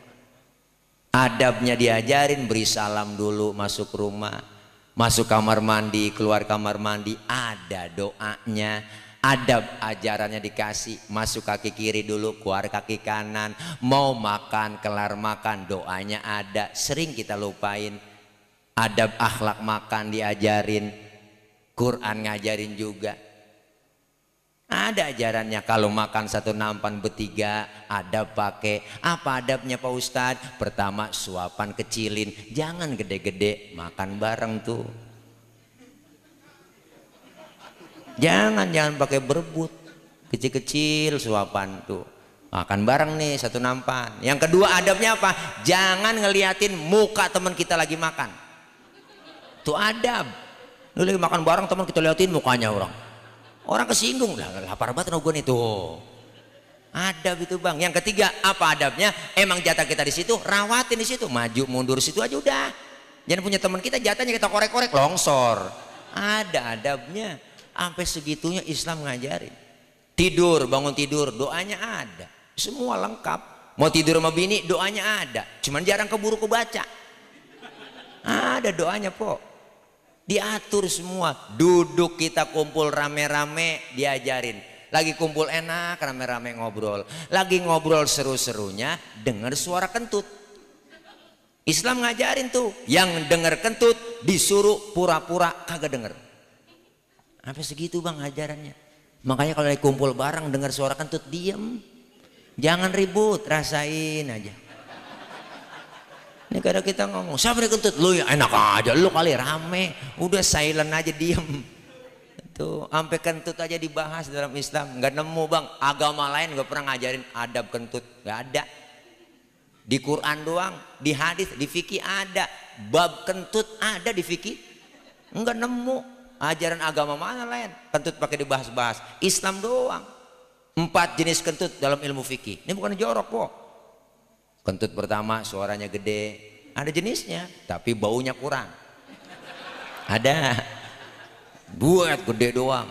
S1: Adabnya diajarin, beri salam dulu masuk rumah, masuk kamar mandi, keluar kamar mandi ada doanya. Adab ajarannya dikasih, masuk kaki kiri dulu, keluar kaki kanan, mau makan, kelar makan doanya ada. Sering kita lupain. Adab akhlak makan diajarin, Quran ngajarin juga. Ada ajarannya, kalau makan satu nampan bertiga, adab pakai. Apa adabnya Pak Ustadz? Pertama suapan kecilin, jangan gede-gede, makan bareng tuh. Jangan pakai berebut, kecil-kecil suapan tuh. Makan bareng nih satu nampan. Yang kedua adabnya apa? Jangan ngeliatin muka teman kita lagi makan. Tuh adab. Lu lagi makan bareng teman kita liatin mukanya orang. Orang kesinggung, lapar banget gue nih tuh. Adab itu bang. Yang ketiga apa adabnya? Emang jatah kita di situ, rawatin di situ, maju mundur situ aja udah. Jangan punya teman kita jatahnya kita korek-korek longsor. Ada adabnya. Sampai segitunya Islam ngajarin. Tidur, bangun tidur, doanya ada. Semua lengkap. Mau tidur sama bini, doanya ada. Cuman jarang keburu kebaca. Ada doanya po. Diatur semua. Duduk kita kumpul rame-rame diajarin. Lagi kumpul enak rame-rame ngobrol. Lagi ngobrol seru-serunya dengar suara kentut. Islam ngajarin tuh, yang denger kentut disuruh pura-pura kagak denger. Sampai segitu bang ajarannya. Makanya kalau lagi kumpul bareng dengar suara kentut diem, jangan ribut, rasain aja. Ini kadang kita ngomong, siapa yang kentut? Lu ya enak aja, lu kali rame, udah silent aja diem. Tuh, sampai kentut aja dibahas dalam Islam, nggak nemu bang. Agama lain nggak pernah ngajarin adab kentut, nggak ada. Di Quran doang, di hadis, di fikih ada. Bab kentut ada di fikih, nggak nemu. Ajaran agama mana lain kentut pakai dibahas-bahas. Islam doang. 4 jenis kentut dalam ilmu fikih. Ini bukan jorok kok. Kentut pertama suaranya gede, ada jenisnya, tapi baunya kurang. Ada. Buat gede doang,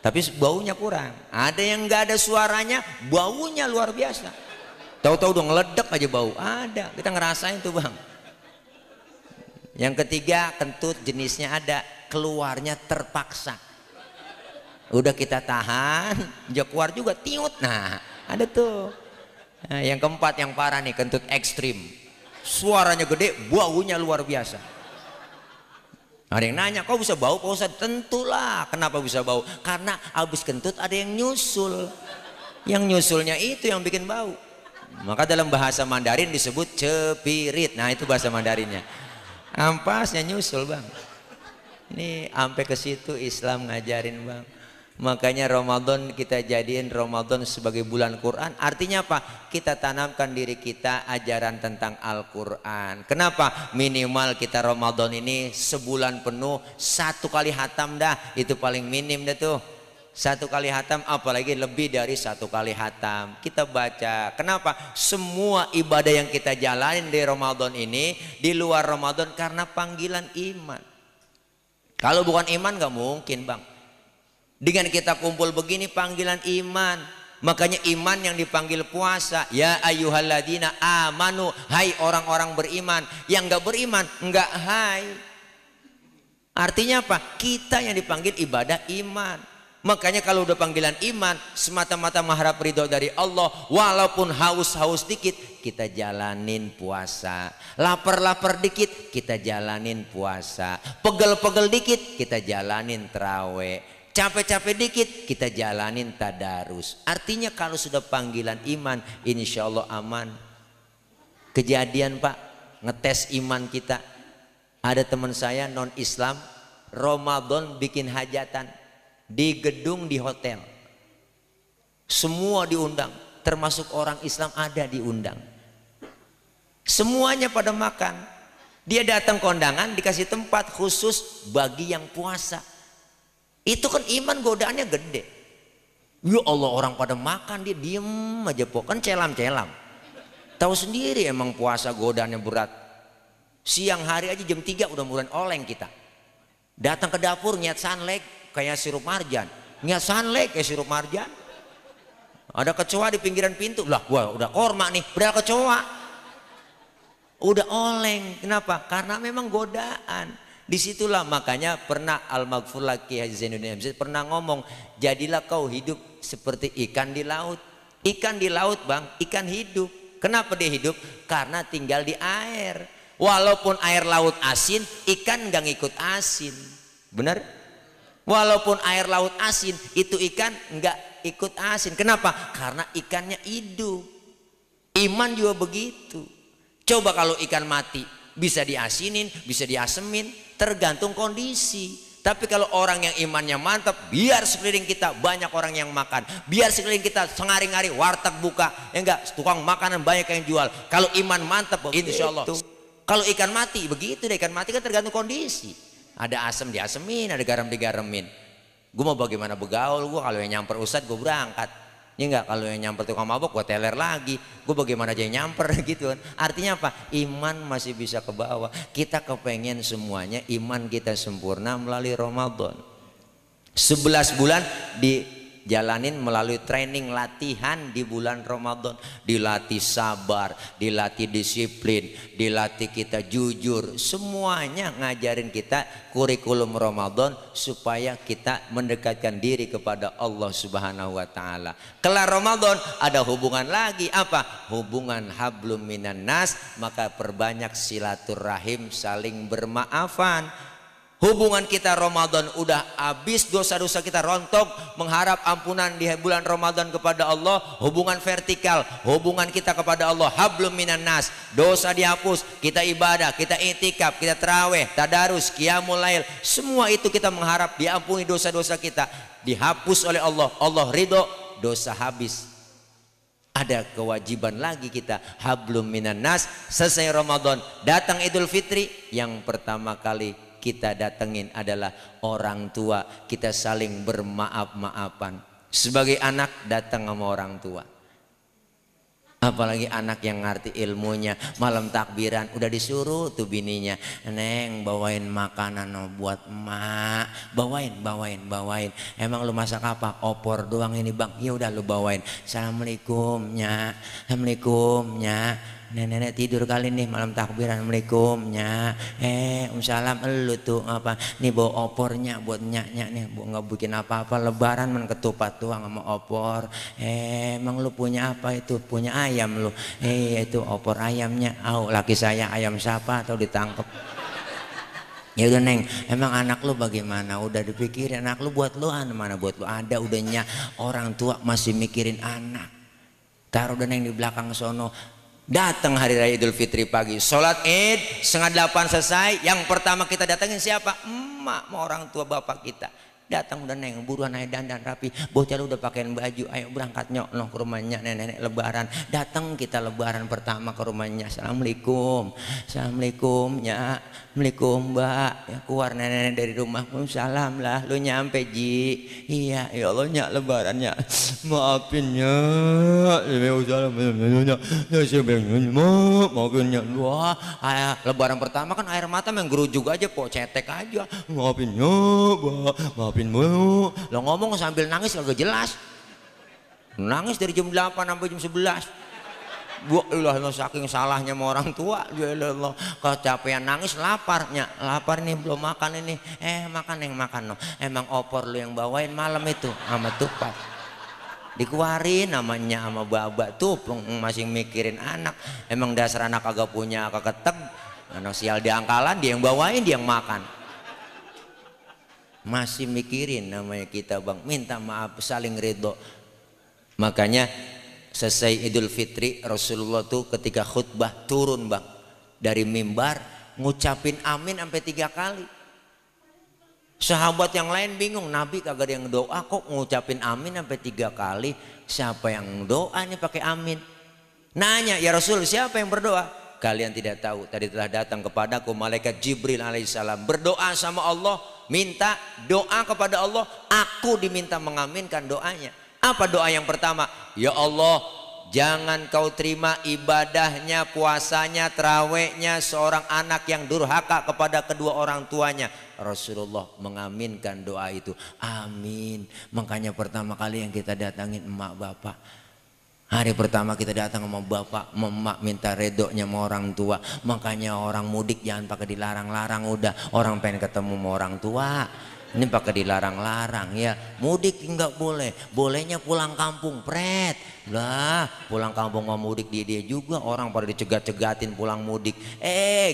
S1: tapi baunya kurang. Ada yang nggak ada suaranya, baunya luar biasa. Tahu-tahu udah ngeledek aja bau. Ada, kita ngerasain tuh bang. Yang ketiga, kentut jenisnya ada, keluarnya terpaksa. Udah kita tahan, dia keluar juga tiut. Nah, ada tuh. Nah, yang keempat yang parah nih, kentut ekstrim. Suaranya gede, baunya luar biasa. Ada yang nanya, kok bisa bau Pak Ustadz? Tentulah, kenapa bisa bau? Karena habis kentut ada yang nyusul. Yang nyusulnya itu yang bikin bau. Maka dalam bahasa Mandarin disebut cepirit. Nah itu bahasa Mandarinnya. Ampasnya nyusul bang. Ini sampai ke situ Islam ngajarin bang. Makanya Ramadan kita jadiin Ramadan sebagai bulan Quran. Artinya apa? Kita tanamkan diri kita ajaran tentang Al-Quran. Kenapa? Minimal kita Ramadan ini sebulan penuh 1 kali hatam dah. Itu paling minim dah tuh. 1 kali hatam, apalagi lebih dari 1 kali hatam kita baca. Kenapa? Semua ibadah yang kita jalanin di Ramadan ini, di luar Ramadan karena panggilan iman. Kalau bukan iman gak mungkin bang. Dengan kita kumpul begini panggilan iman. Makanya iman yang dipanggil puasa. Ya ayyuhalladzina amanu, hai orang-orang beriman. Yang gak beriman enggak hai. Artinya apa? Kita yang dipanggil ibadah iman. Makanya kalau udah panggilan iman, semata-mata mengharap ridho dari Allah, walaupun haus-haus dikit, kita jalanin puasa. Lapar-lapar dikit, kita jalanin puasa. Pegel-pegel dikit, kita jalanin tarawih. Capek-capek dikit, kita jalanin tadarus. Artinya kalau sudah panggilan iman, insya Allah aman. Kejadian pak, ngetes iman kita. Ada teman saya non-Islam, Ramadan bikin hajatan. Di gedung di hotel, semua diundang, termasuk orang Islam ada diundang. Semuanya pada makan. Dia datang kondangan dikasih tempat khusus bagi yang puasa. Itu kan iman godaannya gede. Ya Allah, orang pada makan dia diem aja pok, kan celam-celam. Tahu sendiri emang puasa godaannya berat. Siang hari aja jam 3 udah mulai oleng kita. Datang ke dapur niat sunlight kayak sirup marjan, niat sunlight kayak sirup marjan. Ada kecoa di pinggiran pintu, lah gua udah korma nih, udah kecoa, udah oleng. Kenapa? Karena memang godaan. Disitulah makanya pernah Al-Maghfurlah Kiai Haji Zainuddin MC pernah ngomong, jadilah kau hidup seperti ikan di laut. Ikan di laut bang, ikan hidup. Kenapa dia hidup? Karena tinggal di air. Walaupun air laut asin, ikan nggak ngikut asin. Benar? Walaupun air laut asin, itu ikan nggak ikut asin. Kenapa? Karena ikannya hidup. Iman juga begitu. Coba kalau ikan mati, bisa diasinin, bisa diasemin, tergantung kondisi. Tapi kalau orang yang imannya mantap, biar sekeliling kita banyak orang yang makan, biar sekeliling kita sengari-ngari warteg buka, ya enggak, tukang makanan banyak yang jual. Kalau iman mantap, insya Allah. Kalau ikan mati, begitu deh, ikan mati kan tergantung kondisi. Ada asam diasemin, ada garam digaramin. Gue mau bagaimana begaul, gue kalau yang nyamper ustad gue berangkat. Ya enggak, kalau yang nyamper tukang mabok gue teler lagi. Gue bagaimana aja yang nyamper gitu kan. Artinya apa? Iman masih bisa ke bawah. Kita kepengen semuanya iman kita sempurna melalui Ramadan. 11 bulan dijalanin melalui training latihan di bulan Ramadan. Dilatih sabar, dilatih disiplin, dilatih kita jujur. Semuanya ngajarin kita kurikulum Ramadan supaya kita mendekatkan diri kepada Allah Subhanahu wa taala. Kelar Ramadan ada hubungan lagi, apa? Hubungan hablum minan nas, maka perbanyak silaturahim, saling bermaafan. Hubungan kita Ramadan udah habis, dosa-dosa kita rontok, mengharap ampunan di bulan Ramadan kepada Allah. Hubungan vertikal, hubungan kita kepada Allah, hablum minan nas, dosa dihapus, kita ibadah, kita itikaf, kita terawih, tadarus, qiyamul lail, semua itu kita mengharap diampuni dosa-dosa kita, dihapus oleh Allah, Allah ridho, dosa habis. Ada kewajiban lagi kita, hablum minan nas. Selesai Ramadan, datang Idul Fitri, yang pertama kali kita datengin adalah orang tua, kita saling bermaaf-maafan. Sebagai anak datang sama orang tua, apalagi anak yang ngerti ilmunya, malam takbiran udah disuruh tuh bininya, Neng bawain makanan buat emak, bawain. Emang lu masak apa? Opor doang ini bang. Ya udah lu bawain. Assalamualaikum nya, assalamualaikum nya. Nenek tidur kali nih malam takbiran, assalamualaikum nya. Salam elu tuh apa? Nih bawa opornya buat nyak nih, nggak bikin apa-apa. Lebaran men ketupat doang sama opor. Emang lu punya apa itu? Punya ayam lu? Itu opor ayamnya. Laki saya ayam siapa atau ditangkep? Ya udah Neng, emang anak lu bagaimana? Udah dipikirin anak lu, buat lu mana buat lu ada udahnya. Orang tua masih mikirin anak. Taruh udah Neng di belakang sono. Datang hari raya Idul Fitri pagi, sholat Id 7:30 selesai. Yang pertama kita datangin siapa? Emak, orang tua bapak kita. Datang udah Neng, buruan ayo dandan rapi, bocah lu udah pakaian baju, ayo berangkat nyok ke rumahnya nenek lebaran. Datang kita lebaran pertama ke rumahnya, assalamualaikum, assalamualaikum nya, assalamualaikum mbak. Ya, keluar nenek dari rumah, salam lah, lu nyampe ji. Iya ya Allah nyak lebarannya, maafin nya, maafin nya. Wah lebaran pertama kan air mata menggerujug aja, kok cetek aja, maafin nya maafin mulu. Lo ngomong sambil nangis agak jelas. Nangis dari jam 8 sampai jam 11. Wah, saking salahnya sama orang tua. Allah, kecapean nangis, laparnya. Lapar nih belum makan ini. Makan yang makan no. Emang opor lu yang bawain malam itu sama tupat. Dikeluarin namanya sama baba tuh masih mikirin anak. Emang dasar anak agak punya keketek. Anak sial di angkalan, dia yang bawain, dia yang makan. Masih mikirin namanya kita bang, minta maaf, saling ridho. Makanya selesai Idul Fitri Rasulullah tuh ketika khutbah turun bang dari mimbar ngucapin amin sampai 3 kali. Sahabat yang lain bingung, Nabi kagak ada yang doa kok ngucapin amin sampai 3 kali. Siapa yang doa nih pakai amin? Nanya, ya Rasul siapa yang berdoa? Kalian tidak tahu, tadi telah datang kepadaku malaikat Jibril alaihissalam berdoa sama Allah, minta doa kepada Allah, aku diminta mengaminkan doanya. Apa doa yang pertama? Ya Allah, jangan kau terima ibadahnya, puasanya, terawihnya seorang anak yang durhaka kepada kedua orang tuanya. Rasulullah mengaminkan doa itu. Amin. Makanya pertama kali yang kita datangin emak bapak, hari pertama kita datang sama bapak, emak minta redonya sama orang tua. Makanya orang mudik jangan pakai dilarang-larang, udah orang pengen ketemu sama orang tua. Ini pakai dilarang-larang ya. Mudik enggak boleh, bolehnya pulang kampung, pret. Lah, pulang kampung mau mudik dia juga, orang pada dicegat-cegatin pulang mudik.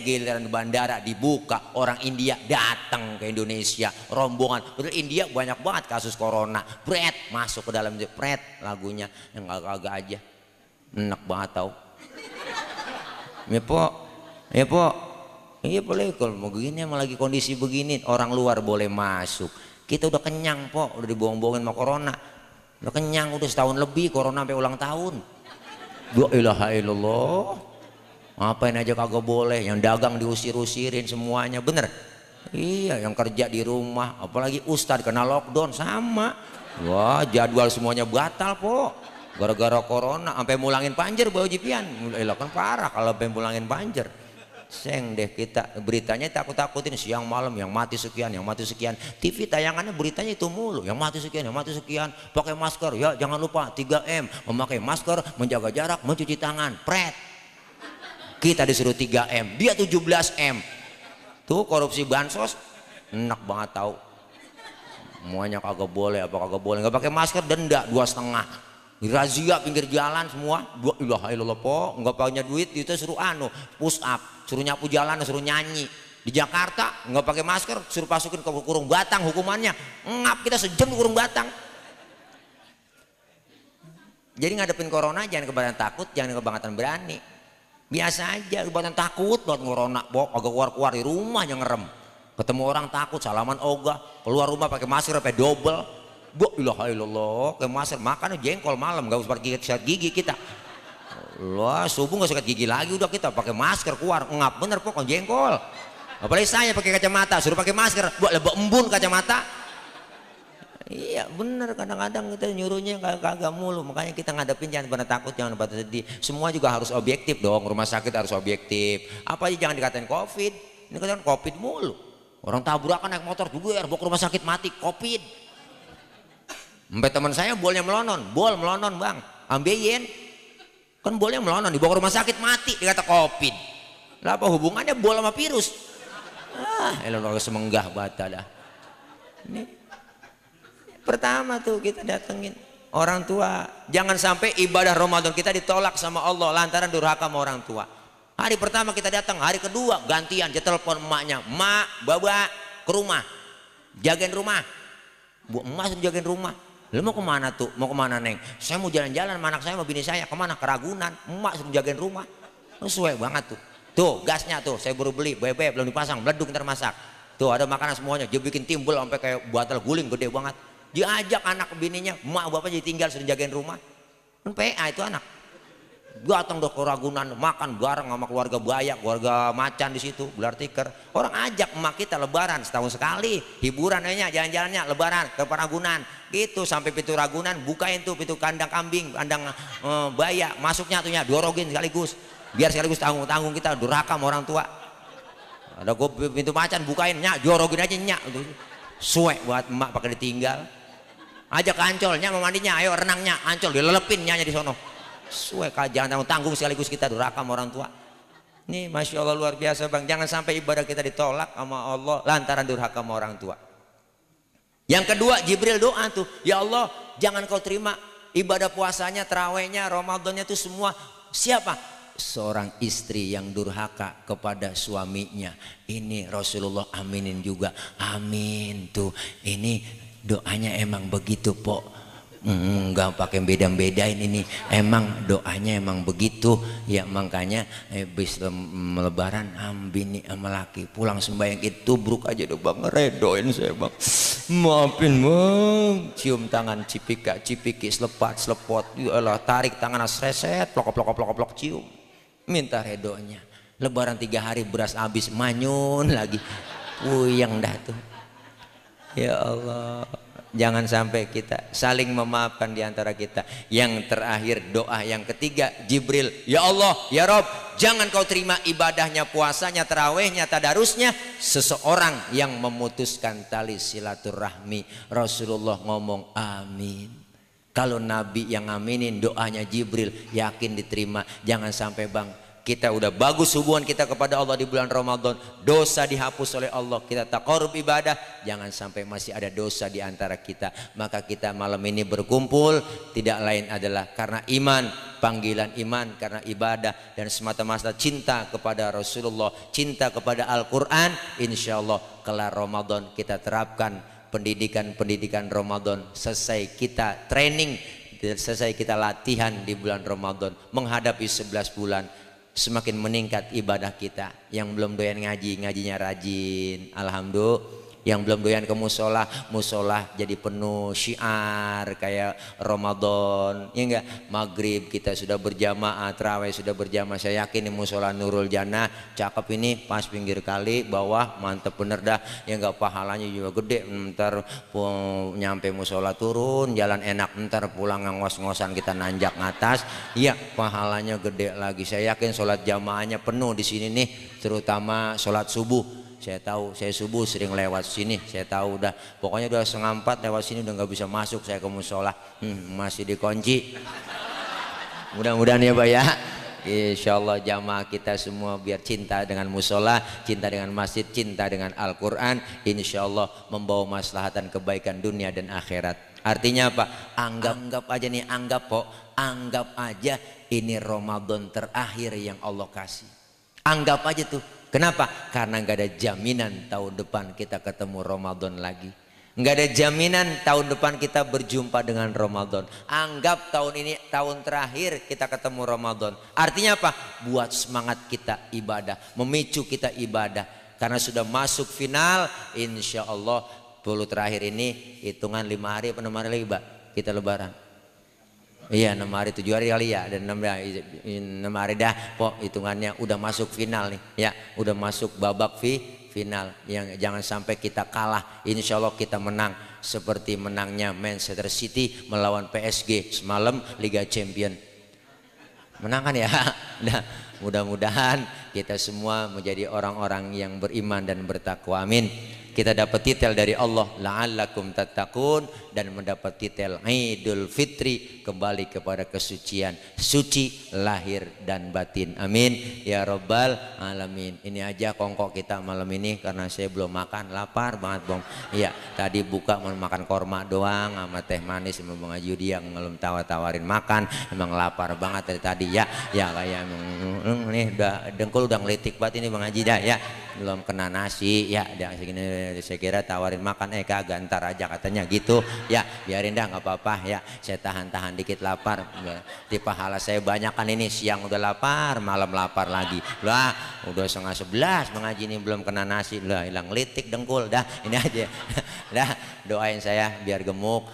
S1: Giliran bandara dibuka, orang India datang ke Indonesia, rombongan. Padahal India banyak banget kasus corona. Pret, masuk ke dalam pret lagunya yang agak-agak aja. Enak banget tau. Ya po. Iya boleh, kalau mau begini emang lagi kondisi begini orang luar boleh masuk. Kita udah kenyang po, udah dibohong-bohongin sama corona. Udah kenyang, udah setahun lebih corona sampai ulang tahun. La ilaha illallah. Ngapain aja kagak boleh, yang dagang diusir-usirin semuanya, bener? Iya, yang kerja di rumah, apalagi ustadz kena lockdown sama. Wah, jadwal semuanya batal po. Gara-gara corona, sampai mulangin panjer bau jipian. Kan parah kalau sampai mulangin panjer. Seng deh kita, beritanya takut-takutin siang malam yang mati sekian, yang mati sekian. TV tayangannya beritanya itu mulu, yang mati sekian, yang mati sekian. Pakai masker ya, jangan lupa 3M, memakai masker, menjaga jarak, mencuci tangan. Pret. Kita disuruh 3M, dia 17M. Tuh korupsi bansos, enak banget tahu. Semuanya kagak boleh, apa kagak boleh, nggak pakai masker denda 2,5. Razia pinggir jalan semua. Dua ilaha illallah po, nggak punya duit itu suruh push up, suruh nyapu jalan, suruh nyanyi. Di Jakarta nggak pakai masker suruh masukin ke kurung batang, hukumannya ngap kita sejam di kurung batang. Jadi ngadepin corona jangan kebangetan takut, jangan kebangetan berani. Biasa aja, kebangetan takut buat corona, pok agak keluar di rumah yang ngerem. Ketemu orang takut, salaman ogah, keluar rumah pakai masker pakai double. Bu ilaha illallah, ke masker makan jengkol malam gak usah sikat gigi kita. Lah subuh gak sikat gigi lagi, udah kita pakai masker keluar ngap bener pokok jengkol. Apalagi saya pakai kacamata suruh pakai masker, buat lebih embun kacamata. Iya bener, kadang-kadang kita nyuruhnya kagak mulu, makanya kita ngadepin jangan pada takut, jangan pada sedih. Semua juga harus objektif dong, rumah sakit harus objektif. Apa aja jangan dikatain covid, ini kan covid mulu. Orang tabrakan naik motor juga bawa ke rumah sakit mati covid. Sampai teman saya bolnya melonon, bol melonon bang, ambilin, kan bolnya melonon dibawa ke rumah sakit mati dikata covid. Lah apa hubungannya bol sama virus? Elah semenggah bata dah. Ini pertama tuh kita datengin orang tua, jangan sampai ibadah Ramadan kita ditolak sama Allah lantaran durhaka sama orang tua. Hari pertama kita datang, hari kedua gantian dia telepon emaknya, mak baba ke rumah, jagain rumah. Bu emak suruh jagain rumah. Lu mau kemana tuh? Mau kemana neng? Saya mau jalan-jalan sama anak saya sama bini saya. Kemana? Ke Ragunan. Emak suruh jagain rumah. Sesuai banget tuh. Tuh gasnya tuh saya baru beli, bebek belum dipasang, meleduk ntar masak. Tuh ada makanan semuanya. Dia bikin timbul sampai kayak batal guling gede banget. Dia ajak anak bininya, emak bapak jadi tinggal suruh jagain rumah. Kan PA itu anak. Datang ke Ragunan makan bareng sama keluarga Bayak, keluarga Macan di situ, gelar tikar. Orang ajak emak kita lebaran setahun sekali, hiburan aja jalan-jalannya lebaran ke Ragunan. Gitu sampai pintu Ragunan bukain tuh pintu kandang kambing, kandang Bayak, masuknya tuhnya dorogin sekaligus. Biar sekaligus tanggung-tanggung kita durhaka sama orang tua. Ada pintu Macan bukain nyak, dorogin aja nyak. Suek buat emak pakai ditinggal. Ajak ke Ancol, nyak mau mandinya, ayo renangnya Ancol dilelepin nyanya di sono. Suwe jangan tanggung sekaligus kita durhaka sama orang tua. Nih masya Allah luar biasa bang, jangan sampai ibadah kita ditolak sama Allah lantaran durhaka sama orang tua. Yang kedua Jibril doa tuh, ya Allah jangan kau terima ibadah puasanya, terawihnya, Ramadannya tuh semua siapa? Seorang istri yang durhaka kepada suaminya. Ini Rasulullah aminin juga, amin tuh. Ini doanya emang begitu pok. Enggak pakai beda-bedain ini, emang doanya emang begitu ya. Makanya habis lebaran bini sama laki pulang sembahyang itu tubruk aja udah bang, redoin saya bang, maafin bang, cium tangan cipiki selepat selepot, yalah tarik tangan sreset plok cium, minta redonya. Lebaran 3 hari beras habis manyun lagi, puyeng dah tuh. Ya Allah, jangan sampai kita saling memaafkan di antara kita. Yang terakhir doa yang ketiga Jibril, ya Allah ya Rob jangan kau terima ibadahnya, puasanya, tarawehnya, tadarusnya seseorang yang memutuskan tali silaturahmi. Rasulullah ngomong amin. Kalau Nabi yang aminin doanya Jibril yakin diterima. Jangan sampai bang kita udah bagus hubungan kita kepada Allah di bulan Ramadan, dosa dihapus oleh Allah, kita taqarrub ibadah, jangan sampai masih ada dosa di antara kita. Maka kita malam ini berkumpul tidak lain adalah karena iman, panggilan iman, karena ibadah dan semata-mata cinta kepada Rasulullah, cinta kepada Al-Quran. Insya Allah kelar Ramadan kita terapkan pendidikan Ramadan, selesai kita training, selesai kita latihan di bulan Ramadan menghadapi 11 bulan. Semakin meningkat ibadah kita. Yang belum doyan ngaji, ngajinya rajin, alhamdulillah. Yang belum doyan ke musola, musola jadi penuh syiar kayak Ramadan, ya enggak? Maghrib kita sudah berjamaah, tarawih sudah berjamaah. Saya yakin ini musola Nurul Jannah cakep ini, pas pinggir kali bawah, mantep bener dah. Ya enggak, pahalanya juga gede. Ntar nyampe musola turun jalan enak, ntar pulang ngos-ngosan kita nanjak ngatas, iya pahalanya gede lagi. Saya yakin sholat jamaahnya penuh di sini nih, terutama sholat subuh. Saya tahu, saya subuh sering lewat sini. Saya tahu udah, pokoknya udah 3:30 lewat sini udah nggak bisa masuk saya ke musola. Masih dikunci. Mudah-mudahan ya Pak ya. Insya Allah jamaah kita semua biar cinta dengan musola, cinta dengan masjid, cinta dengan Al-Quran. Insya Allah membawa maslahatan kebaikan dunia dan akhirat. Artinya apa? Anggap aja nih, anggap aja ini Ramadan terakhir yang Allah kasih. Anggap aja tuh. Kenapa? Karena nggak ada jaminan tahun depan kita ketemu Ramadan lagi. Nggak ada jaminan tahun depan kita berjumpa dengan Ramadan. Anggap tahun ini tahun terakhir kita ketemu Ramadan. Artinya apa? Buat semangat kita ibadah, memicu kita ibadah. Karena sudah masuk final, insya Allah 10 terakhir ini hitungan 5 hari apa 6 hari lagi Pak? Kita lebaran. Iya 6 hari 7 hari kali ya, dan 6 hari dah pok hitungannya udah masuk final nih ya, udah masuk babak final. Yang jangan sampai kita kalah, insya Allah kita menang seperti menangnya Manchester City melawan PSG semalam Liga Champion. Menang kan ya? Nah, mudah-mudahan kita semua menjadi orang-orang yang beriman dan bertakwa, amin. Kita dapat titel dari Allah la'allakum tattaqun, dan mendapat titel Idul Fitri, kembali kepada kesucian, suci lahir dan batin, amin ya rabbal alamin. Ini aja kongkok kita malam ini karena saya belum makan, lapar banget Bang. Iya, tadi buka mau makan korma doang sama teh manis sama Bang Haji Yudi yang belum tawarin makan, emang lapar banget dari tadi ya. Ya kayak nih udah dengkul udah ngelitik banget ini Bang Haji dah ya. Belum kena nasi ya, segini saya kira tawarin makan, kagak, ntar aja katanya gitu ya. Biarin dah nggak apa-apa ya, saya tahan dikit lapar. Di pahala saya banyak kan ini, siang udah lapar, malam lapar lagi lah. Udah 10:30 mengaji ini belum kena nasi lah, hilang litik dengkul dah. Ini aja dah, doain saya biar gemuk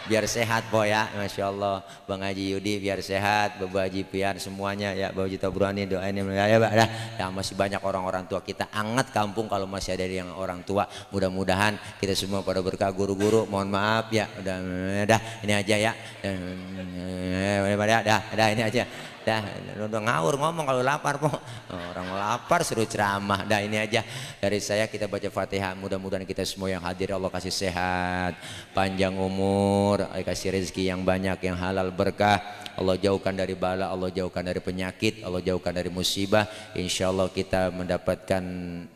S1: biar sehat boy ya, Masya Allah. Bang Haji Yudi biar sehat, Bapak Haji Pian semuanya ya, Bapak Haji Tabrani doain ya Pak dah. Ya masih banyak orang-orang tua kita, anget kampung kalau masih ada yang orang tua. Mudah-mudahan kita semua pada berkah, guru-guru mohon maaf ya, udah ini aja ya, dah ini aja dah. Udah ngawur ngomong kalau lapar po, orang lapar suruh ceramah. Dah ini aja dari saya, kita baca Fatihah. Mudah-mudahan kita semua yang hadir Allah kasih sehat, panjang umur, kasih rezeki yang banyak, yang halal berkah. Allah jauhkan dari bala, Allah jauhkan dari penyakit, Allah jauhkan dari musibah. Insya Allah kita mendapatkan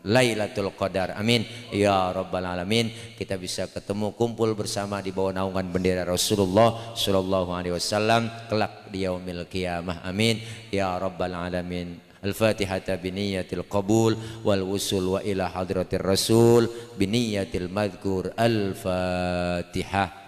S1: Lailatul Qadar, amin ya rabbal alamin. Kita bisa ketemu kumpul bersama di bawah naungan bendera Rasulullah Sallallahu Alaihi Wasallam kelak di yaumil qiyamah, amin ya rabbal alamin. Al-Fatihah biniyatil qabul wal wusul wa ila hadratir rasul biniyatil madhkur. Al-Fatihah.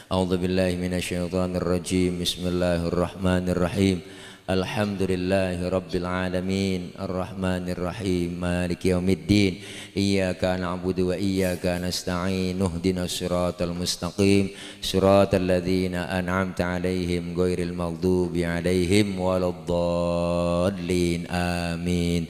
S1: A'udzu billahi minasyaitonir rajim. Bismillahirrahmanirrahim. Alhamdulillahi rabbil alamin, arrahmanir rahim, maliki yaumiddin. Iyyaka na'budu wa iyyaka nasta'in. Ihdinas siratal mustaqim, siratal ladzina an'amta 'alaihim ghairil maghdubi 'alaihim waladdallin. Amin.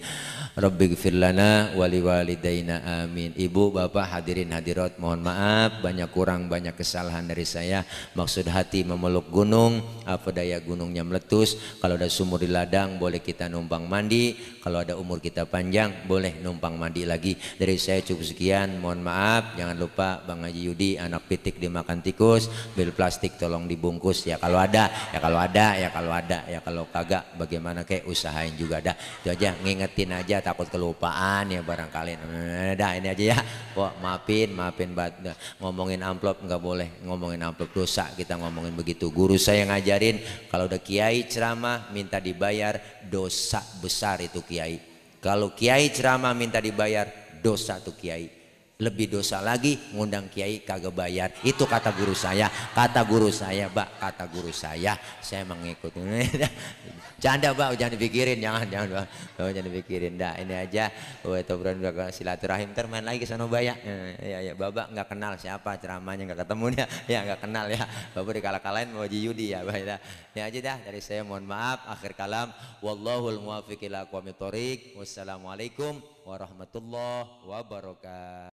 S1: Rabbighfir lana wa liwalidayna, amin. Ibu, bapak, hadirin hadirat, mohon maaf banyak kurang banyak kesalahan dari saya. Maksud hati memeluk gunung, apa daya gunungnya meletus. Kalau ada sumur di ladang boleh kita numpang mandi, kalau ada umur kita panjang boleh numpang mandi lagi. Dari saya cukup sekian, mohon maaf. Jangan lupa Bang Haji Yudi, anak pitik dimakan tikus, bil plastik tolong dibungkus ya kalau ada, ya kalau ada, ya kalau ada, ya kalau kagak bagaimana, kayak usahain juga dah. Itu aja, ngingetin aja, takut kelupaan ya barangkali. Dah ini aja ya. Wah, maafin banget. Ngomongin amplop nggak boleh, ngomongin amplop dosa kita ngomongin begitu. Guru saya ngajarin kalau udah kiai ceramah minta dibayar, dosa besar itu kiai. Kalau kiai ceramah minta dibayar, dosa tuh kiai. lebih dosa lagi ngundang kiai kagak bayar. Itu kata guru saya, kata guru saya, Mbak, kata guru saya mengikuti. Canda, Mbak, jangan dipikirin, jangan Mbak, jangan dipikirin. Dah, ini aja. Udah silaturahim, ntar main lagi ke sono, Mbak ya. Ya, Bapak nggak kenal siapa ceramahnya, nggak ketemu ya, ya nggak kenal ya. Bapak dikalah-kalahin mau Haji Yudi ya, Mbak ya. Ini aja dah dari saya, mohon maaf. Akhir kalam, wallahul muwaffiq ila aqwamit thoriq. Wassalamualaikum warahmatullahi wabarakatuh.